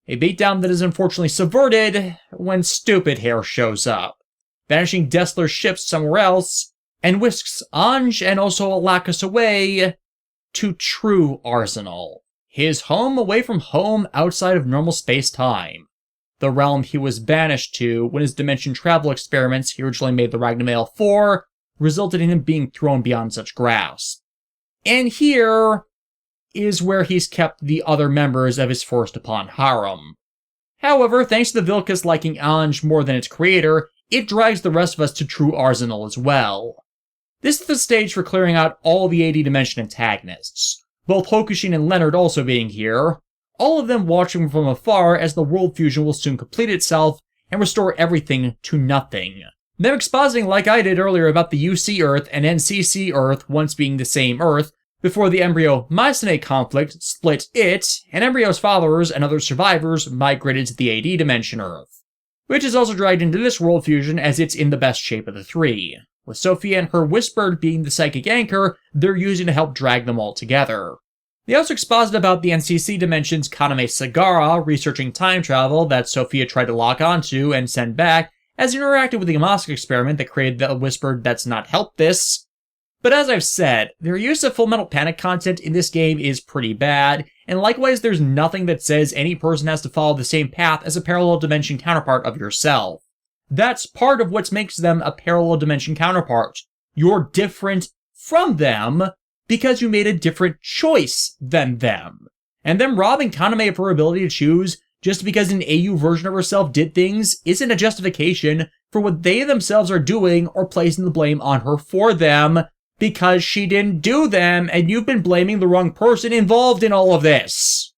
A beatdown that is unfortunately subverted when Stupid Hair shows up, banishing Destler's ships somewhere else, and whisks Ange and also Alakas away to True Arsenal, his home away from home outside of normal space-time, the realm he was banished to when his dimension travel experiments he originally made the Ragnamail for resulted in him being thrown beyond such grasp. And here is where he's kept the other members of his forced-upon harem. However, thanks to the Vilkas liking Ange more than its creator, it drags the rest of us to True Arsenal as well. This is the stage for clearing out all the 80 Dimension antagonists, both Hokushin and Leonard also being here, all of them watching from afar as the world fusion will soon complete itself and restore everything to nothing. Them expositing like I did earlier about the UC Earth and NCC Earth once being the same Earth, before the Embryo-Mycenae conflict split it, and Embryo's followers and other survivors migrated to the AD Dimension Earth, which is also dragged into this world fusion as it's in the best shape of the three, with Sophia and her Whispered being the psychic anchor they're using to help drag them all together. They also exposit about the NCC Dimension's Kaname Sagara researching time travel that Sophia tried to lock onto and send back as it interacted with the Yamaska experiment that created the Whispered that's not helped this. But as I've said, their use of Fullmetal Panic content in this game is pretty bad, and likewise there's nothing that says any person has to follow the same path as a parallel dimension counterpart of yourself. That's part of what makes them a parallel dimension counterpart. You're different from them because you made a different choice than them. And them robbing Kaname of her ability to choose just because an AU version of herself did things isn't a justification for what they themselves are doing or placing the blame on her for them, because she didn't do them, and you've been blaming the wrong person involved in all of this.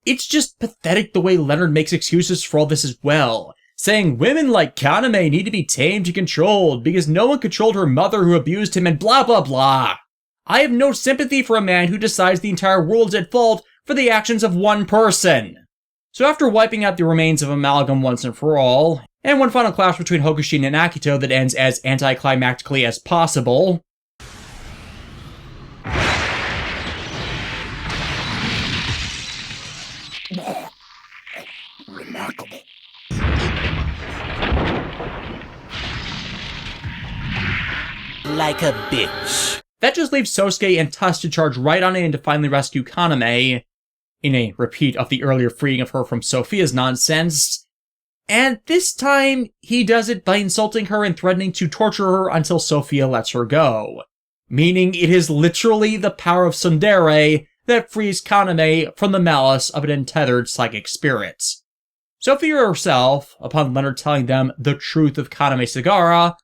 It's just pathetic the way Leonard makes excuses for all this as well, saying women like Kaname need to be tamed and controlled because no one controlled her mother who abused him and blah blah blah. I have no sympathy for a man who decides the entire world's at fault for the actions of one person. So after wiping out the remains of Amalgam once and for all, and one final clash between Hokushin and Akito that ends as anticlimactically as possible, Remarkable. Like a bitch. that just leaves Sosuke and Tusk to charge right on in to finally rescue Kaname, in a repeat of the earlier freeing of her from Sophia's nonsense. And this time, he does it by insulting her and threatening to torture her until Sophia lets her go. Meaning it is literally the power of Tsundere that frees Kaname from the malice of an untethered psychic spirit. Sophia herself, upon Leonard telling them the truth of Kaname Sagara,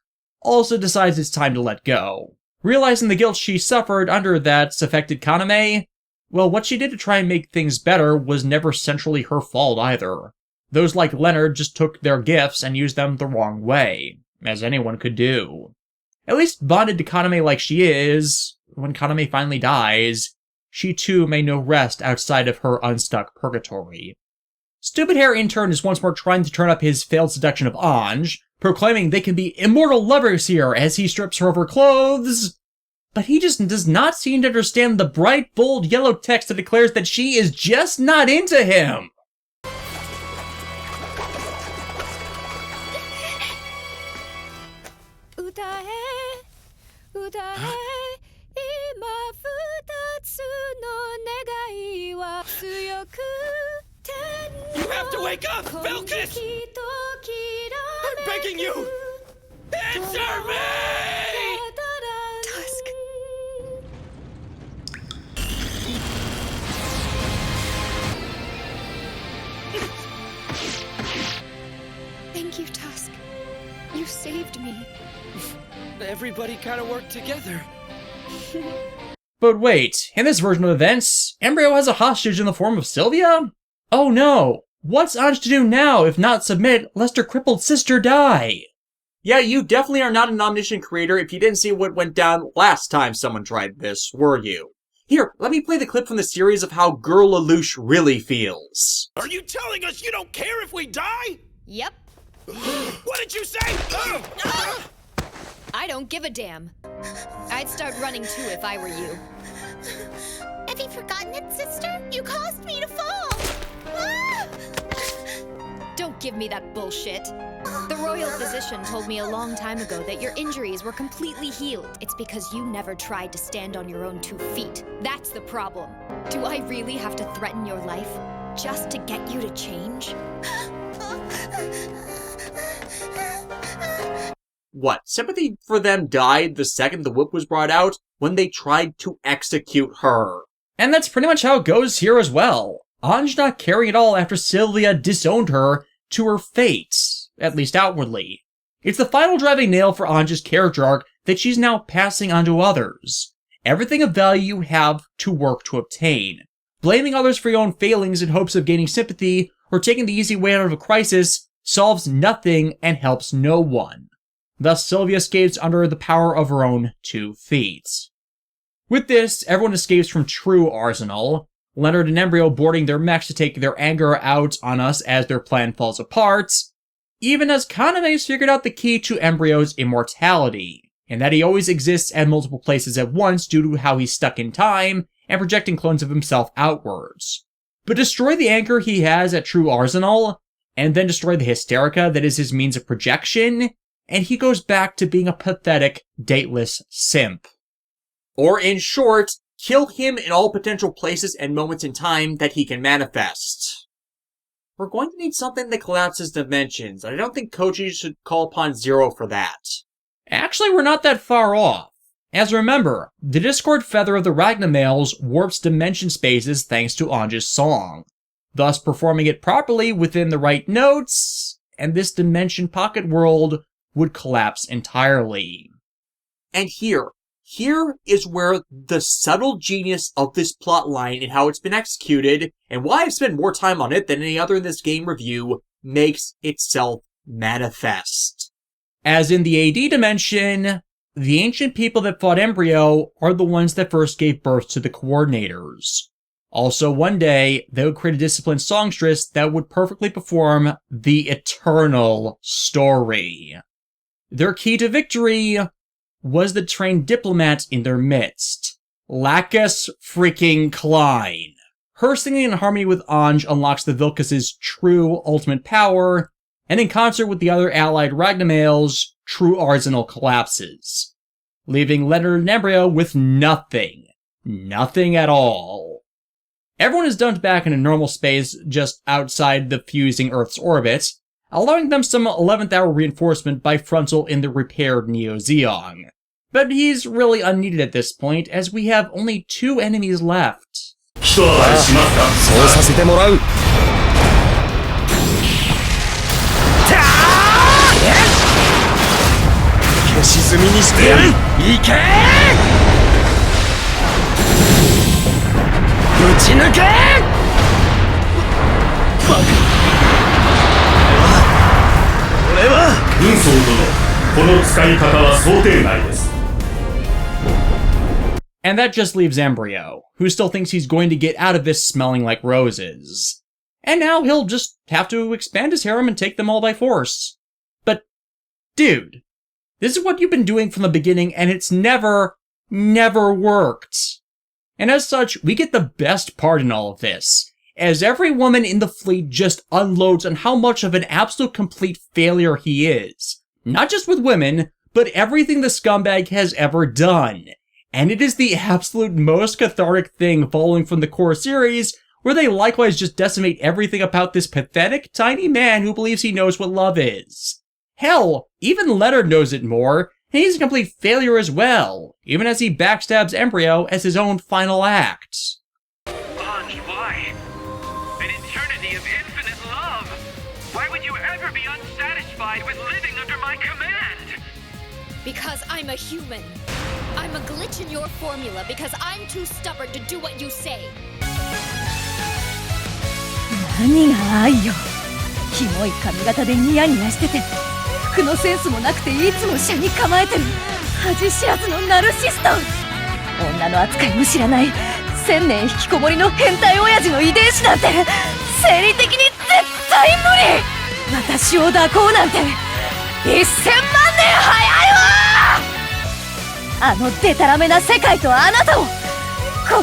also decides it's time to let go. Realizing the guilt she suffered under that's affected Kaname, well, what she did to try and make things better was never centrally her fault either. Those like Leonard just took their gifts and used them the wrong way, as anyone could do. At least bonded to Kaname like she is, when Kaname finally dies, she too may know rest outside of her unstuck purgatory. Stupid Hair in turn is once more trying to turn up his failed seduction of Ange, proclaiming they can be immortal lovers here as he strips her of her clothes. But he just does not seem to understand the bright, bold yellow text that declares that she is just not into him. You have to wake up, Vilkas! I'm begging you! Answer me! Tusk. Thank you, Tusk. You saved me. Everybody kind of worked together. But wait, in this version of events, Embryo has a hostage in the form of Sylvia? Oh no! What's Ange to do now if not submit lest her crippled sister die? Yeah, you definitely are not an omniscient creator if you didn't see what went down last time someone tried this, were you? Here, let me play the clip from the series of how Girl Lelouch really feels. Are you telling us you don't care if we die? Yep. What did you say? I don't give a damn. I'd start running too if I were you. Have you forgotten it, sister? You caused me to fall! Don't give me that bullshit. The royal physician told me a long time ago that your injuries were completely healed. It's because you never tried to stand on your own 2 feet. That's the problem. Do I really have to threaten your life just to get you to change? What, sympathy for them died the second the whip was brought out when they tried to execute her? And that's pretty much how it goes here as well. Ange not caring at all after Sylvia disowned her to her fate, at least outwardly. It's the final driving nail for Ange's character arc that she's now passing on to others. Everything of value you have to work to obtain. Blaming others for your own failings in hopes of gaining sympathy or taking the easy way out of a crisis solves nothing and helps no one. Thus, Sylvia escapes under the power of her own 2 feet. With this, everyone escapes from True Arsenal, Leonard and Embryo boarding their mechs to take their anger out on us as their plan falls apart, even as Kaname's figured out the key to Embryo's immortality, and that he always exists at multiple places at once due to how he's stuck in time and projecting clones of himself outwards. But destroy the anchor he has at True Arsenal, and then destroy the Hysterica that is his means of projection, and he goes back to being a pathetic, dateless simp. Or in short, kill him in all potential places and moments in time that he can manifest. We're going to need something that collapses dimensions. I don't think Koji should call upon Zero for that. Actually, we're not that far off. As remember, the Discord Feather of the Ragnamales warps dimension spaces thanks to Ange's song, thus performing it properly within the right notes, and this dimension pocket world would collapse entirely. And here is where the subtle genius of this plotline and how it's been executed, and why I've spent more time on it than any other in this game review, makes itself manifest. As in the AD dimension, the ancient people that fought Embryo are the ones that first gave birth to the coordinators. Also, one day, they would create a disciplined songstress that would perfectly perform the eternal story. Their key to victory was the trained diplomat in their midst, Lacus freaking Klein. Her singing in harmony with Ange unlocks the Vilcus' true ultimate power, and in concert with the other allied Ragnamales, True Arsenal collapses, leaving Leonard and Embryo with nothing. Nothing at all. Everyone is dumped back in a normal space just outside the fusing Earth's orbit, allowing them some 11th hour reinforcement by Frontal in the repaired Neo-Zeong. But he's really unneeded at this point, as we have only 2 enemies left. そうさせてもらう。消し済みにしてやる。いけー！ぶち抜けー！バカ。俺は軍曹殿、この使い方は想定内です。 And that just leaves Embryo, who still thinks he's going to get out of this smelling like roses. And now he'll just have to expand his harem and take them all by force. But, dude, this is what you've been doing from the beginning, and it's never worked. And as such, we get the best part in all of this, as every woman in the fleet just unloads on how much of an absolute complete failure he is. Not just with women, but everything the scumbag has ever done. And it is the absolute most cathartic thing following from the core series, where they likewise just decimate everything about this pathetic, tiny man who believes he knows what love is. Hell, even Leonard knows it more, and he's a complete failure as well, even as he backstabs Embryo as his own final act. Ange, why? An eternity of infinite love! Why would you ever be unsatisfied with living under my command? Because I'm a human. I'm a glitch in your formula because I'm too stubborn to do what you say. 何が愛よ。キモい髪型でニヤニヤしてて、服のセンスもなくていつも車に構えてる。恥知らずのナルシスト。女の扱いも知らない1000年引きこもりの変態親父の遺伝子なんて生理的に絶対無理。私を抱こうなんて1000万年早いわ。あのデタラメな世界とあなたをこ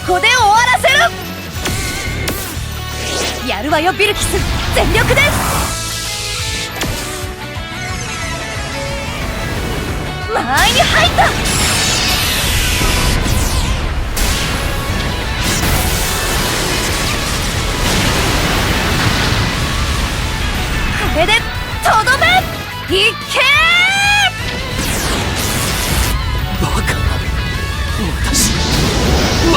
こで終わらせる。やるわよビルキス、全力で。間合いに入った。これでとどめ。いけー。バカな。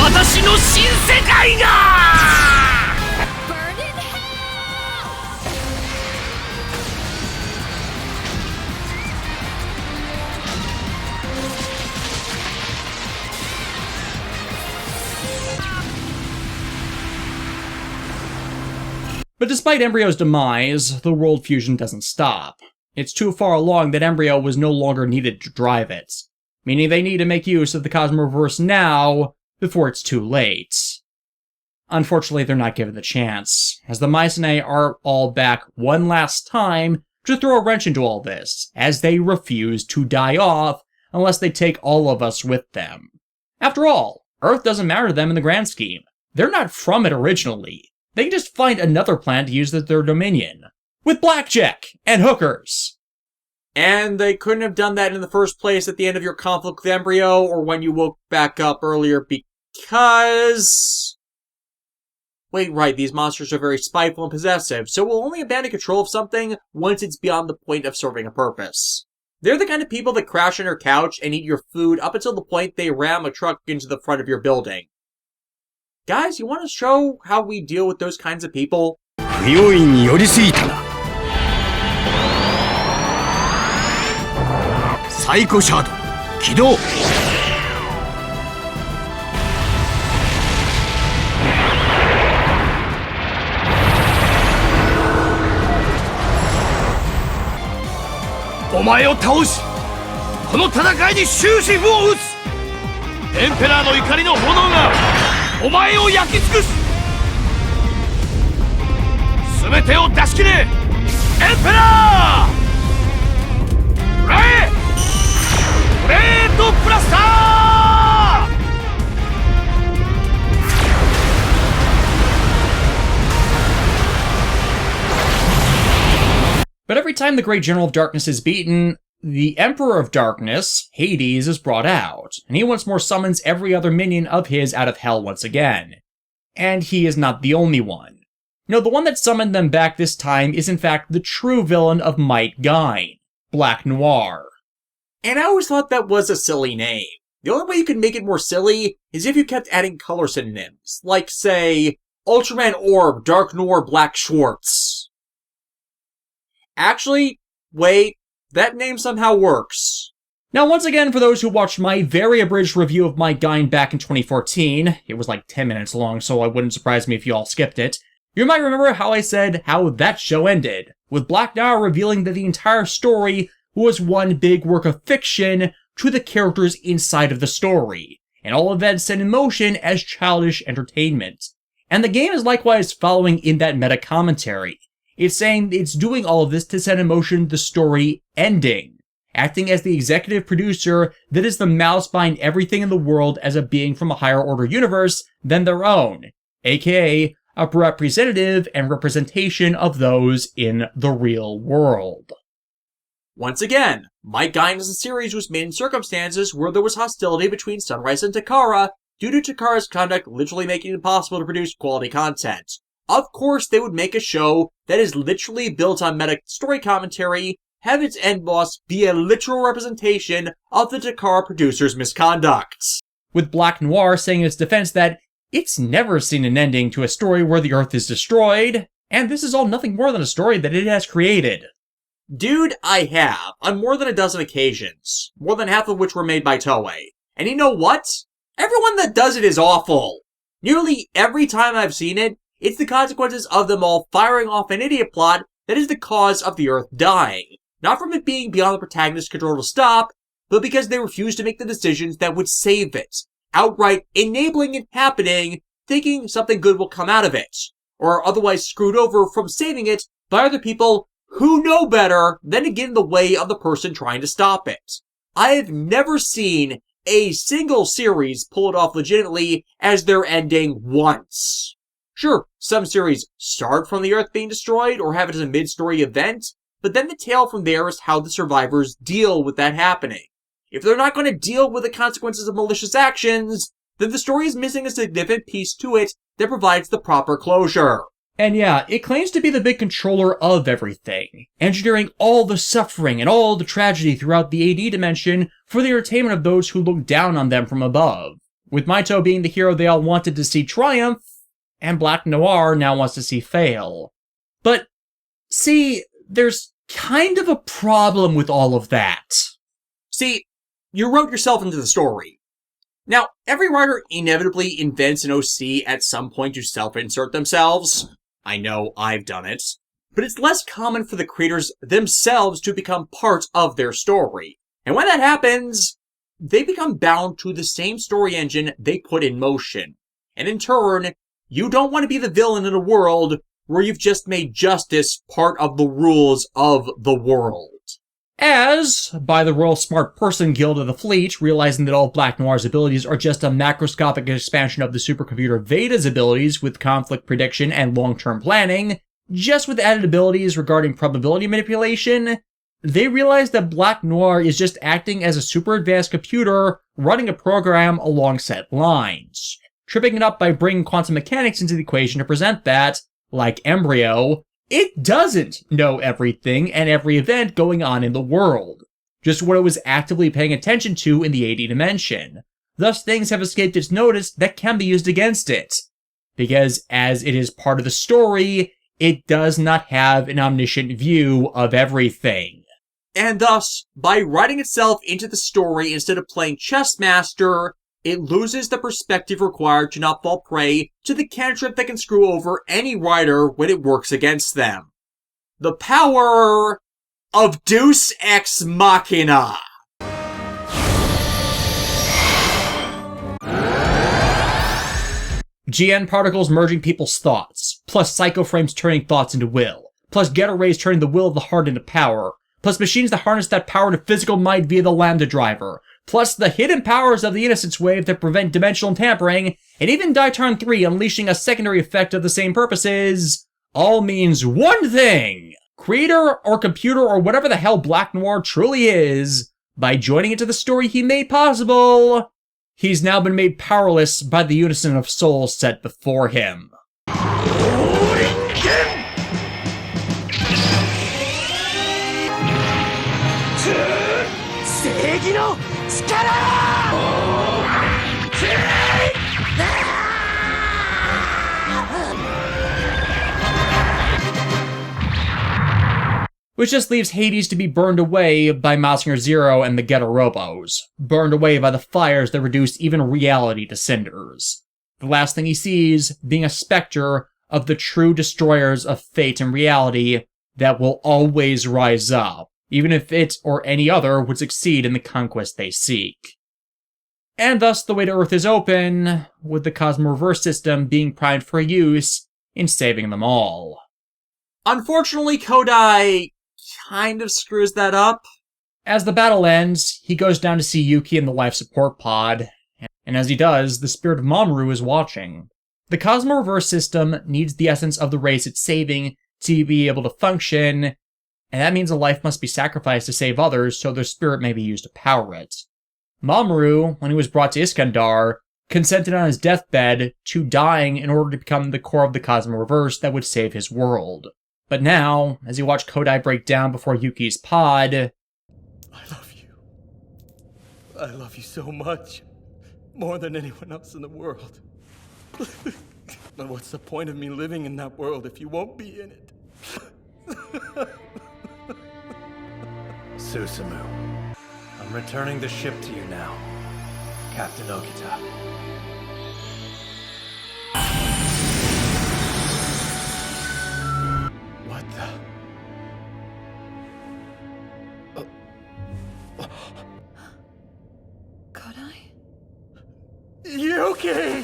私の新世界が。But despite Embryo's demise, the world fusion doesn't stop. It's too far along that Embryo was no longer needed to drive it, meaning they need to make use of the Cosmoverse now, before it's too late. Unfortunately, they're not given the chance, as the Mycenae are all back one last time to throw a wrench into all this, as they refuse to die off unless they take all of us with them. After all, Earth doesn't matter to them in the grand scheme. They're not from it originally. They can just find another planet to use as their dominion. With blackjack and hookers. And they couldn't have done that in the first place at the end of your conflict with Embryo, or when you woke back up earlier, because... Wait, right, these monsters are very spiteful and possessive, so we'll only abandon control of something once it's beyond the point of serving a purpose. They're the kind of people that crash on your couch and eat your food up until the point they ram a truck into the front of your building. Guys, you want to show how we deal with those kinds of people? 不用意に寄りすぎたな。サイコシャード起動。お前を倒し、この戦いに終止符を打つ。エンペラーの怒りの炎がお前を焼き尽くす。全てを出し切れ、エンペラー。レートブラスター。 But every time the Great General of Darkness is beaten, the Emperor of Darkness, Hades, is brought out, and he once more summons every other minion of his out of hell once again. And he is not the only one. No, the one that summoned them back this time is in fact the true villain of Might Gain, Black Noir. And I always thought that was a silly name. The only way you could make it more silly is if you kept adding color synonyms, like, say, Ultraman Orb, Dark Noir, Black Schwartz. Actually, wait, that name somehow works. Now, once again, for those who watched my very abridged review of Might Gain back in 2014, it was like 10 minutes long, so it wouldn't surprise me if you all skipped it, you might remember how I said how that show ended, with Black Noir revealing that the entire story was one big work of fiction to the characters inside of the story, and all events set in motion as childish entertainment. And the game is likewise following in that meta-commentary. It's saying it's doing all of this to set in motion the story ending, acting as the executive producer that is the mouse behind everything in the world as a being from a higher order universe than their own, aka a representative and representation of those in the real world. Once again, Might Gain as a series was made in circumstances where there was hostility between Sunrise and Takara due to Takara's conduct literally making it impossible to produce quality content. Of course, they would make a show that is literally built on meta story commentary, have its end boss be a literal representation of the Takara producer's misconduct. With Black Noir saying in its defense that it's never seen an ending to a story where the Earth is destroyed, and this is all nothing more than a story that it has created. Dude, I have, on more than a dozen occasions, more than half of which were made by Toei. And you know what? Everyone that does it is awful. Nearly every time I've seen it, it's the consequences of them all firing off an idiot plot that is the cause of the Earth dying. Not from it being beyond the protagonist's control to stop, but because they refuse to make the decisions that would save it, outright enabling it happening thinking something good will come out of it, or are otherwise screwed over from saving it by other people who know better than to get in the way of the person trying to stop it. I have never seen a single series pull it off legitimately as their ending once. Sure, some series start from the Earth being destroyed or have it as a mid-story event, but then the tale from there is how the survivors deal with that happening. If they're not going to deal with the consequences of malicious actions, then the story is missing a significant piece to it that provides the proper closure. And yeah, it claims to be the big controller of everything, engineering all the suffering and all the tragedy throughout the AD dimension for the entertainment of those who look down on them from above. With Maito being the hero they all wanted to see triumph, and Black Noir now wants to see fail. But, see, there's kind of a problem with all of that. See, you wrote yourself into the story. Now, every writer inevitably invents an OC at some point to self-insert themselves. I know I've done it. But it's less common for the creators themselves to become part of their story. And when that happens, they become bound to the same story engine they put in motion. And in turn, you don't want to be the villain in a world where you've just made justice part of the rules of the world. As, by the Royal Smart Person Guild of the Fleet, realizing that all of Black Noir's abilities are just a macroscopic expansion of the supercomputer Veda's abilities with conflict prediction and long-term planning, just with added abilities regarding probability manipulation, they realize that Black Noir is just acting as a super advanced computer running a program along set lines, tripping it up by bringing quantum mechanics into the equation to present that, like Embryo, it doesn't know everything and every event going on in the world, just what it was actively paying attention to in the AD dimension. Thus, things have escaped its notice that can be used against it, because as it is part of the story, it does not have an omniscient view of everything. And thus, by writing itself into the story instead of playing chess master, it loses the perspective required to not fall prey to the cantrip that can screw over any writer when it works against them. The power of Deus Ex Machina. GN particles merging people's thoughts, plus psychoframes turning thoughts into will, plus Ghetto rays turning the will of the heart into power, plus machines that harness that power to physical might via the Lambda driver, plus the hidden powers of the Innocence Wave that prevent dimensional tampering, and even Daitarn 3 unleashing a secondary effect of the same purposes, all means one thing! Creator or computer or whatever the hell Black Noir truly is, by joining into the story he made possible, he's now been made powerless by the unison of souls set before him. Which just leaves Hades to be burned away by Mazinger Zero and the Ghetto Robos, burned away by the fires that reduce even reality to cinders. The last thing he sees being a specter of the true destroyers of fate and reality that will always rise up, even if it or any other would succeed in the conquest they seek. And thus the way to Earth is open, with the Cosmo Reverse system being primed for use in saving them all. Unfortunately, Kodai kind of screws that up. As the battle ends, he goes down to see Yuki in the life support pod, and as he does, the spirit of Mamoru is watching. The Cosmo Reverse system needs the essence of the race it's saving to be able to function, and that means a life must be sacrificed to save others so their spirit may be used to power it. Mamoru, when he was brought to Iskandar, consented on his deathbed to dying in order to become the core of the Cosmo Reverse that would save his world. But now, as you watch Kodai break down before Yuki's pod... I love you. I love you so much. More than anyone else in the world. But what's the point of me living in that world if you won't be in it? Susumu, I'm returning the ship to you now, Captain Okita. What the? Kodai? You okay?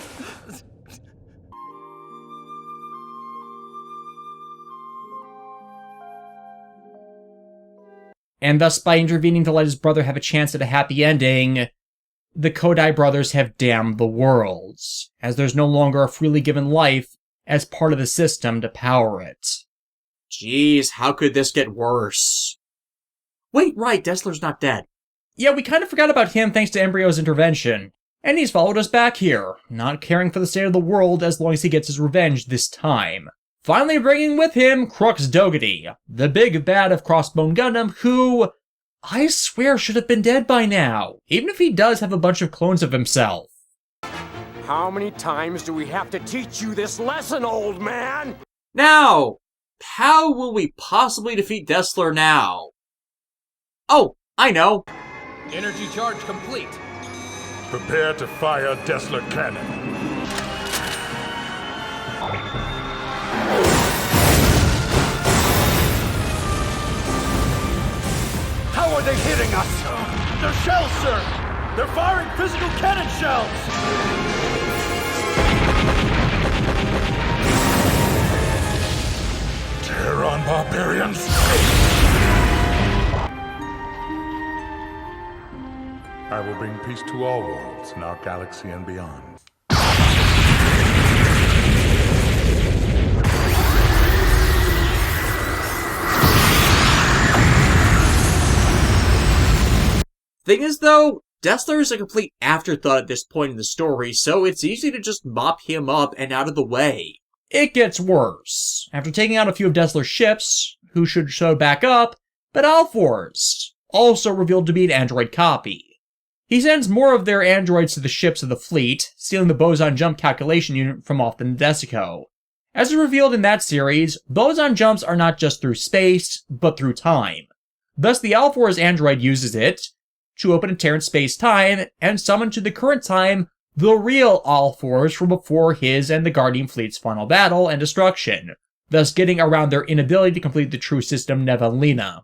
and thus by intervening to let his brother have a chance at a happy ending, the Kodai brothers have damned the worlds, as there's no longer a freely given life as part of the system to power it. Jeez, how could this get worse? Wait, right, Destler's not dead. Yeah, we kind of forgot about him thanks to Embryo's intervention, and he's followed us back here, not caring for the state of the world as long as he gets his revenge this time. Finally bringing with him Crux Dougherty, the big bad of Crossbone Gundam, who I swear should have been dead by now, even if he does have a bunch of clones of himself. How many times do we have to teach you this lesson, old man? Now, how will we possibly defeat Destler now? Oh, I know. Energy charge complete. Prepare to fire Destler cannon. How are they hitting us? They're shells, sir! They're firing physical cannon shells! Tear on, barbarians! I will bring peace to all worlds in our galaxy and beyond. Thing is, though, Destler is a complete afterthought at this point in the story, so it's easy to just mop him up and out of the way. It gets worse. After taking out a few of Destler's ships, who should show back up, but Alfor's, also revealed to be an android copy. He sends more of their androids to the ships of the fleet, stealing the boson jump calculation unit from off the Nadesico. As is revealed in that series, boson jumps are not just through space, but through time. Thus the Alfor's android uses it to open a tear in space-time and summon to the current time the real All-Fours from before his and the Guardian fleet's final battle and destruction, thus getting around their inability to complete the true system Nevanlina.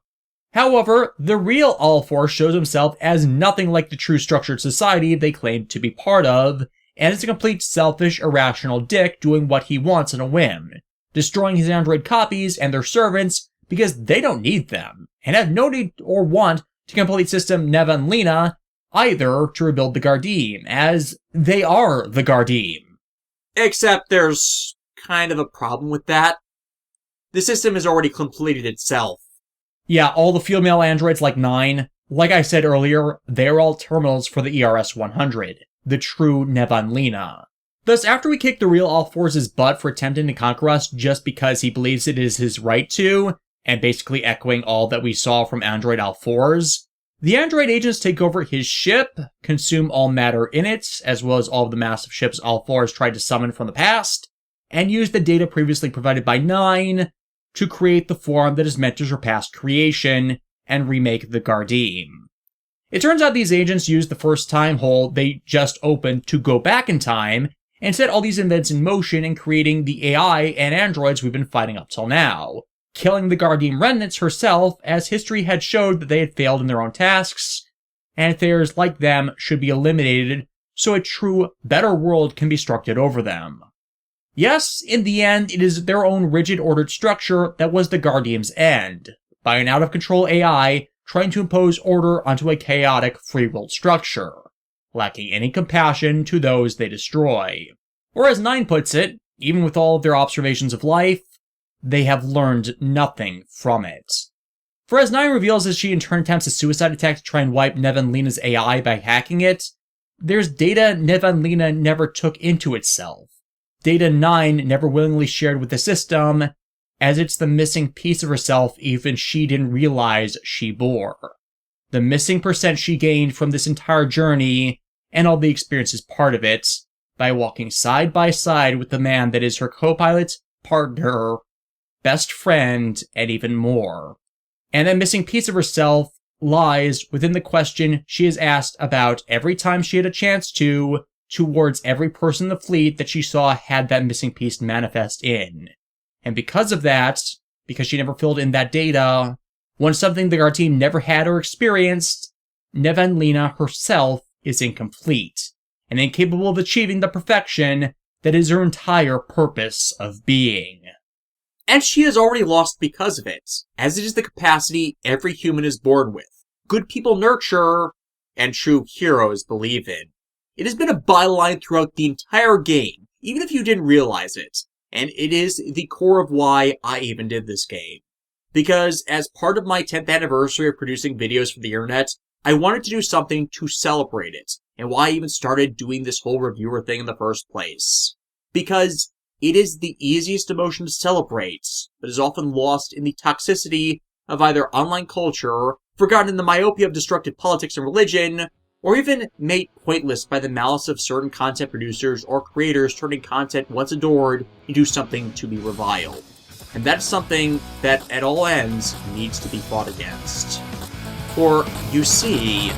However, the real All-Four shows himself as nothing like the true structured society they claim to be part of, and is a complete selfish, irrational dick doing what he wants on a whim, destroying his android copies and their servants because they don't need them, and have no need or want to complete system Nevanlina either to rebuild the Gardim, as they are the Gardim. Except there's kind of a problem with that. The system has already completed itself. Yeah, all the female androids like 9, like I said earlier, they're all terminals for the ERS-100, the true Nevanlina. Thus, after we kick the real All-Fours' butt for attempting to conquer us just because he believes it is his right to, and basically echoing all that we saw from Android All-Fours, the android agents take over his ship, consume all matter in it, as well as all of the massive ships All-Fours tried to summon from the past, and use the data previously provided by 9 to create the form that is meant to surpass creation and remake the Gardim. It turns out these agents used the first time hole they just opened to go back in time and set all these events in motion and creating the AI and androids we've been fighting up till now, killing the Gardim remnants herself as history had showed that they had failed in their own tasks, and affairs like them should be eliminated so a true, better world can be constructed over them. Yes, in the end, it is their own rigid ordered structure that was the Guardian's end, by an out-of-control AI trying to impose order onto a chaotic free-willed structure, lacking any compassion to those they destroy. Or as 9 puts it, even with all of their observations of life, they have learned nothing from it. For as 9 reveals as she in turn attempts a suicide attack to try and wipe Nevanlina's AI by hacking it, there's data Nevanlina never took into itself. Data 9 never willingly shared with the system, as it's the missing piece of herself even she didn't realize she bore. The missing percent she gained from this entire journey, and all the experiences part of it, by walking side by side with the man that is her co-pilot, partner, best friend, and even more. And that missing piece of herself lies within the question she is asked about every time she had a chance to, towards every person in the fleet that she saw had that missing piece manifest in. And because of that, because she never filled in that data, when something the Guard team never had or experienced, Nevanlina herself is incomplete, and incapable of achieving the perfection that is her entire purpose of being. And she has already lost because of it, as it is the capacity every human is born with. Good people nurture, and true heroes believe in. It has been a byline throughout the entire game, even if you didn't realize it. And it is the core of why I even did this game. Because as part of my 10th anniversary of producing videos for the internet, I wanted to do something to celebrate it, and why I even started doing this whole reviewer thing in the first place. Because it is the easiest emotion to celebrate, but is often lost in the toxicity of either online culture, forgotten in the myopia of destructive politics and religion, or even made pointless by the malice of certain content producers or creators turning content once adored into something to be reviled. And that's something that, at all ends, needs to be fought against. For, you see,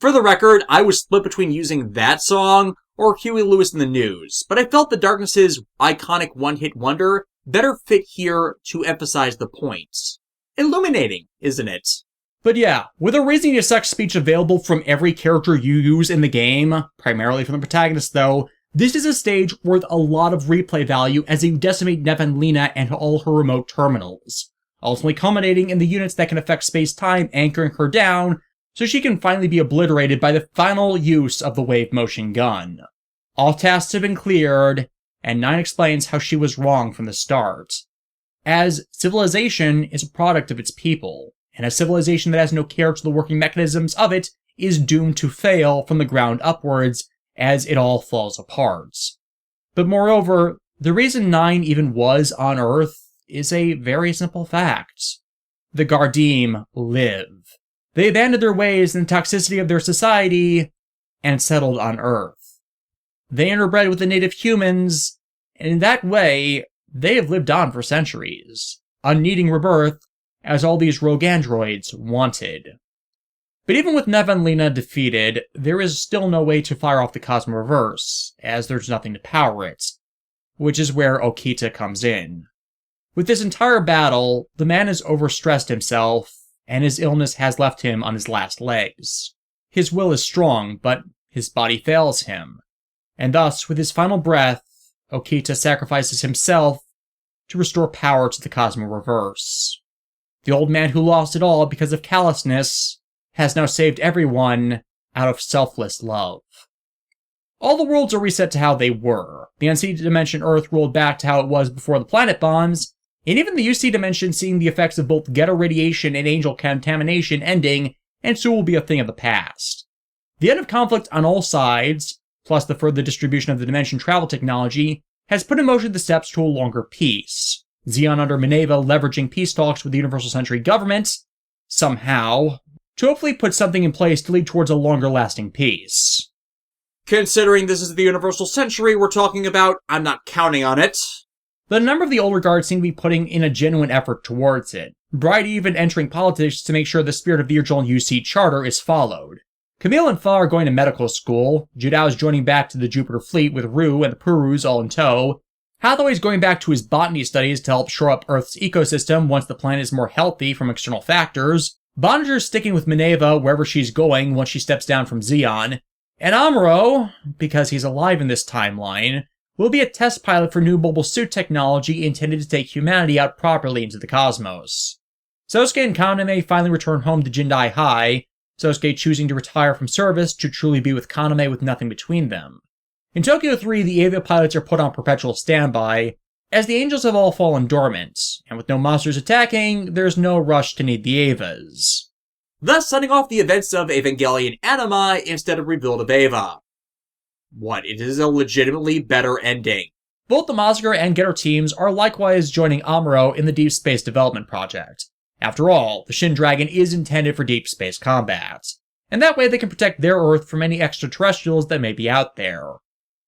for the record, I was split between using that song or Huey Lewis in the News, but I felt the Darkness's iconic one-hit wonder better fit here to emphasize the point. Illuminating, isn't it? But yeah, with a raising to sex speech available from every character you use in the game, primarily from the protagonist though, this is a stage worth a lot of replay value as you decimate Nevanlina and all her remote terminals, ultimately culminating in the units that can affect space-time anchoring her down so she can finally be obliterated by the final use of the wave motion gun. All tasks have been cleared, and 9 explains how she was wrong from the start. As civilization is a product of its people, and a civilization that has no care to the working mechanisms of it is doomed to fail from the ground upwards as it all falls apart. But moreover, the reason 9 even was on Earth is a very simple fact. The Gardim live. They abandoned their ways and the toxicity of their society and settled on Earth. They interbred with the native humans, and in that way, they have lived on for centuries, unneeding rebirth as all these rogue androids wanted. But even with Nevanlina defeated, there is still no way to fire off the Cosmo Reverse, as there's nothing to power it, which is where Okita comes in. With this entire battle, the man has overstressed himself, and his illness has left him on his last legs. His will is strong, but his body fails him. And thus, with his final breath, Okita sacrifices himself to restore power to the Cosmo Reverse. The old man who lost it all because of callousness has now saved everyone out of selfless love. All the worlds are reset to how they were. The NC dimension Earth rolled back to how it was before the planet bombs, and even the UC dimension seeing the effects of both ghetto radiation and angel contamination ending, and so will be a thing of the past. The end of conflict on all sides, plus the further distribution of the dimension travel technology, has put in motion the steps to a longer peace. Zeon under Minerva leveraging peace talks with the Universal Century government, somehow, to hopefully put something in place to lead towards a longer lasting peace. Considering this is the Universal Century we're talking about, I'm not counting on it. But a number of the older guards seem to be putting in a genuine effort towards it. Bright even entering politics to make sure the spirit of the original UC charter is followed. Camille and Fa are going to medical school, Judao is joining back to the Jupiter fleet with Rue and the Purus all in tow, Hathaway's going back to his botany studies to help shore up Earth's ecosystem once the planet is more healthy from external factors, Bonner's sticking with Minerva wherever she's going once she steps down from Zeon, and Amuro, because he's alive in this timeline, will be a test pilot for new mobile suit technology intended to take humanity out properly into the cosmos. Sosuke and Kaname finally return home to Jindai High, Sosuke choosing to retire from service to truly be with Kaname with nothing between them. In Tokyo 3, the Ava pilots are put on perpetual standby, as the angels have all fallen dormant, and with no monsters attacking, there's no rush to need the Avas. Thus setting off the events of Evangelion Anima instead of Rebuild of Ava. What, it is a legitimately better ending. Both the Mazinger and Getter teams are likewise joining Amuro in the Deep Space Development Project. After all, the Shin Dragon is intended for deep space combat, and that way they can protect their Earth from any extraterrestrials that may be out there.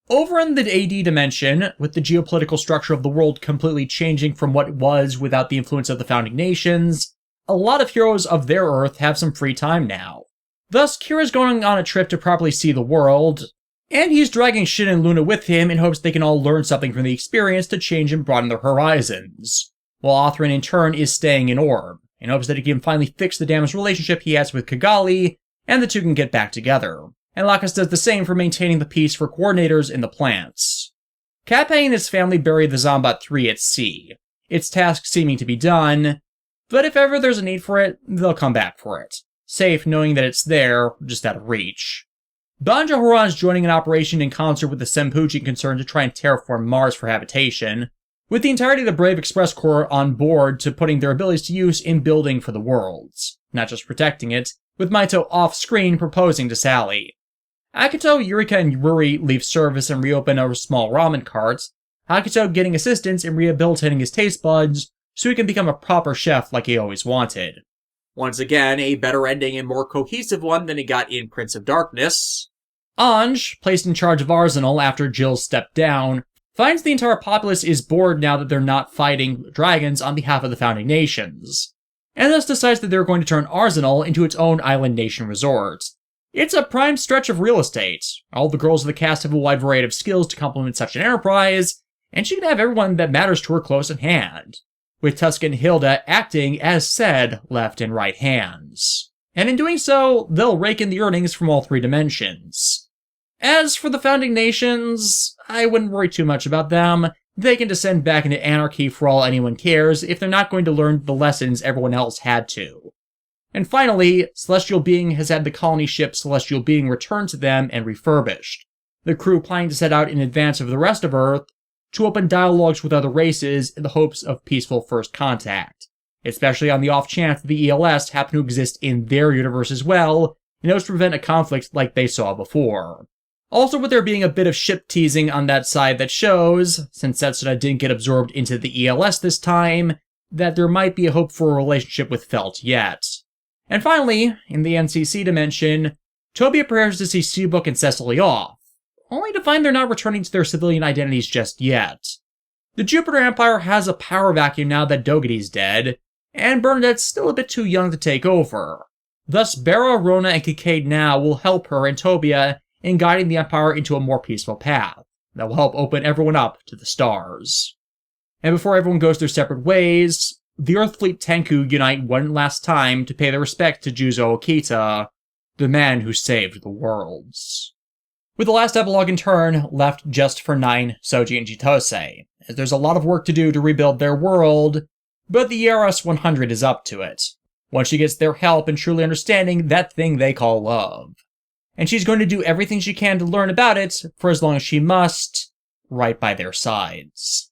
Over in the AD dimension, with the geopolitical structure of the world completely changing from what it was without the influence of the founding nations, a lot of heroes of their Earth have some free time now. Thus, Kira's going on a trip to properly see the world, and he's dragging Shin and Luna with him in hopes they can all learn something from the experience to change and broaden their horizons, while Authren in turn is staying in Orb, in hopes that he can finally fix the damaged relationship he has with Kigali, and the two can get back together. And Lacus does the same for maintaining the peace for coordinators in the plants. Kappei and his family bury the Zombat 3 at sea, its task seeming to be done, but if ever there's a need for it, they'll come back for it, safe knowing that it's there, just out of reach. Banja Horan's joining an operation in concert with the Senpuji concerned to try and terraform Mars for habitation, with the entirety of the Brave Express Corps on board to putting their abilities to use in building for the worlds, not just protecting it, with Maito off-screen proposing to Sally. Akito, Yurika, and Ruri leave service and reopen a small ramen cart, Akito getting assistance in rehabilitating his taste buds so he can become a proper chef like he always wanted. Once again, a better ending and more cohesive one than he got in Prince of Darkness. Ange, placed in charge of Arsenal after Jill stepped down, finds the entire populace is bored now that they're not fighting dragons on behalf of the founding nations, and thus decides that they're going to turn Arsenal into its own island nation resort. It's a prime stretch of real estate. All the girls of the cast have a wide variety of skills to complement such an enterprise, and she can have everyone that matters to her close at hand, with Tuska and Hilda acting as said left and right hands. And in doing so, they'll rake in the earnings from all three dimensions. As for the founding nations, I wouldn't worry too much about them. They can descend back into anarchy for all anyone cares if they're not going to learn the lessons everyone else had to. And finally, Celestial Being has had the colony ship Celestial Being returned to them and refurbished, the crew planning to set out in advance of the rest of Earth to open dialogues with other races in the hopes of peaceful first contact, especially on the off chance that the ELS happen to exist in their universe as well, in order to prevent a conflict like they saw before. Also, with there being a bit of ship teasing on that side that shows, since Setsuna didn't get absorbed into the ELS this time, that there might be a hope for a relationship with Felt yet. And finally, in the NCC dimension, Tobia prepares to see Seabook and Cecily off, only to find they're not returning to their civilian identities just yet. The Jupiter Empire has a power vacuum now that Dougherty's dead, and Bernadette's still a bit too young to take over. Thus, Bera, Rona, and Kincaid now will help her and Tobia in guiding the Empire into a more peaceful path that will help open everyone up to the stars. And before everyone goes their separate ways, the Earth Fleet Tenku unite one last time to pay their respect to Juzo Okita, the man who saved the worlds. With the last epilogue in turn left just for 9, Soji, and Chitose, as there's a lot of work to do to rebuild their world, but the ERS 100 is up to it, once she gets their help in truly understanding that thing they call love. And she's going to do everything she can to learn about it for as long as she must, right by their sides.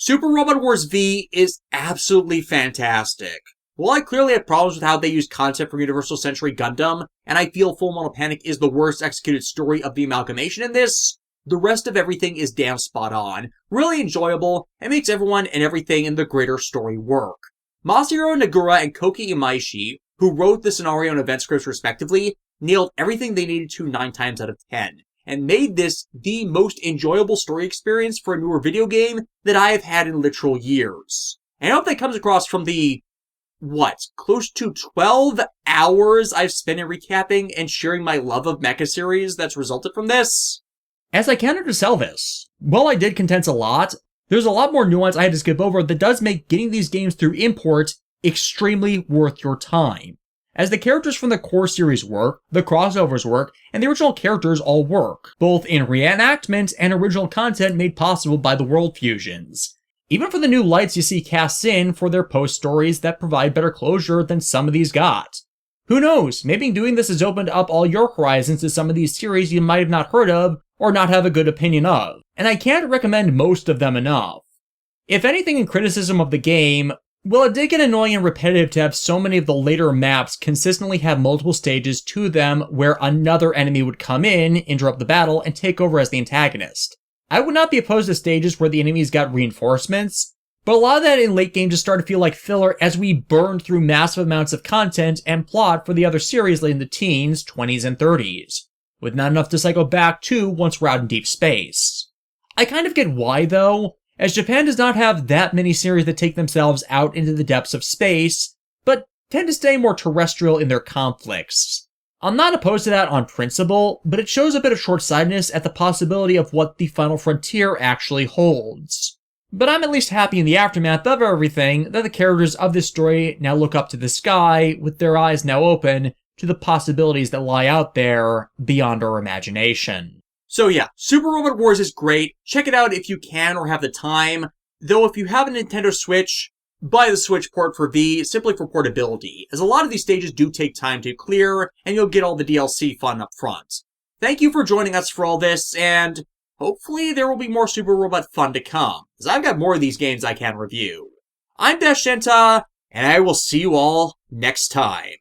Super Robot Wars V is absolutely fantastic. While I clearly have problems with how they use concept from Universal Century Gundam, and I feel Full Metal Panic is the worst executed story of the amalgamation in this, the rest of everything is damn spot on, really enjoyable, and makes everyone and everything in the greater story work. Masahiro Nagura and Koki Imaishi, who wrote the scenario and event scripts respectively, nailed everything they needed to 9 times out of 10, and made this the most enjoyable story experience for a newer video game that I have had in literal years. And I hope that comes across from the close to 12 hours I've spent in recapping and sharing my love of mecha series that's resulted from this. As I counter to sell this, while I did condense a lot, there's a lot more nuance I had to skip over that does make getting these games through import extremely worth your time. As the characters from the core series work, the crossovers work, and the original characters all work, both in reenactment and original content made possible by the world fusions. Even for the new lights you see cast in for their post-stories that provide better closure than some of these got. Who knows, maybe doing this has opened up all your horizons to some of these series you might have not heard of or not have a good opinion of, and I can't recommend most of them enough. If anything in criticism of the game, well, it did get annoying and repetitive to have so many of the later maps consistently have multiple stages to them where another enemy would come in, interrupt the battle, and take over as the antagonist. I would not be opposed to stages where the enemies got reinforcements, but a lot of that in late game just started to feel like filler as we burned through massive amounts of content and plot for the other series late in the teens, 20s, and 30s, with not enough to cycle back to once we're out in deep space. I kind of get why though, as Japan does not have that many series that take themselves out into the depths of space, but tend to stay more terrestrial in their conflicts. I'm not opposed to that on principle, but it shows a bit of short-sightedness at the possibility of what the final frontier actually holds. But I'm at least happy in the aftermath of everything that the characters of this story now look up to the sky with their eyes now open to the possibilities that lie out there beyond our imagination. So yeah, Super Robot Wars is great. Check it out if you can or have the time. Though if you have a Nintendo Switch, buy the Switch port for V simply for portability, as a lot of these stages do take time to clear, and you'll get all the DLC fun up front. Thank you for joining us for all this, and hopefully there will be more Super Robot fun to come, as I've got more of these games I can review. I'm Shinta, and I will see you all next time.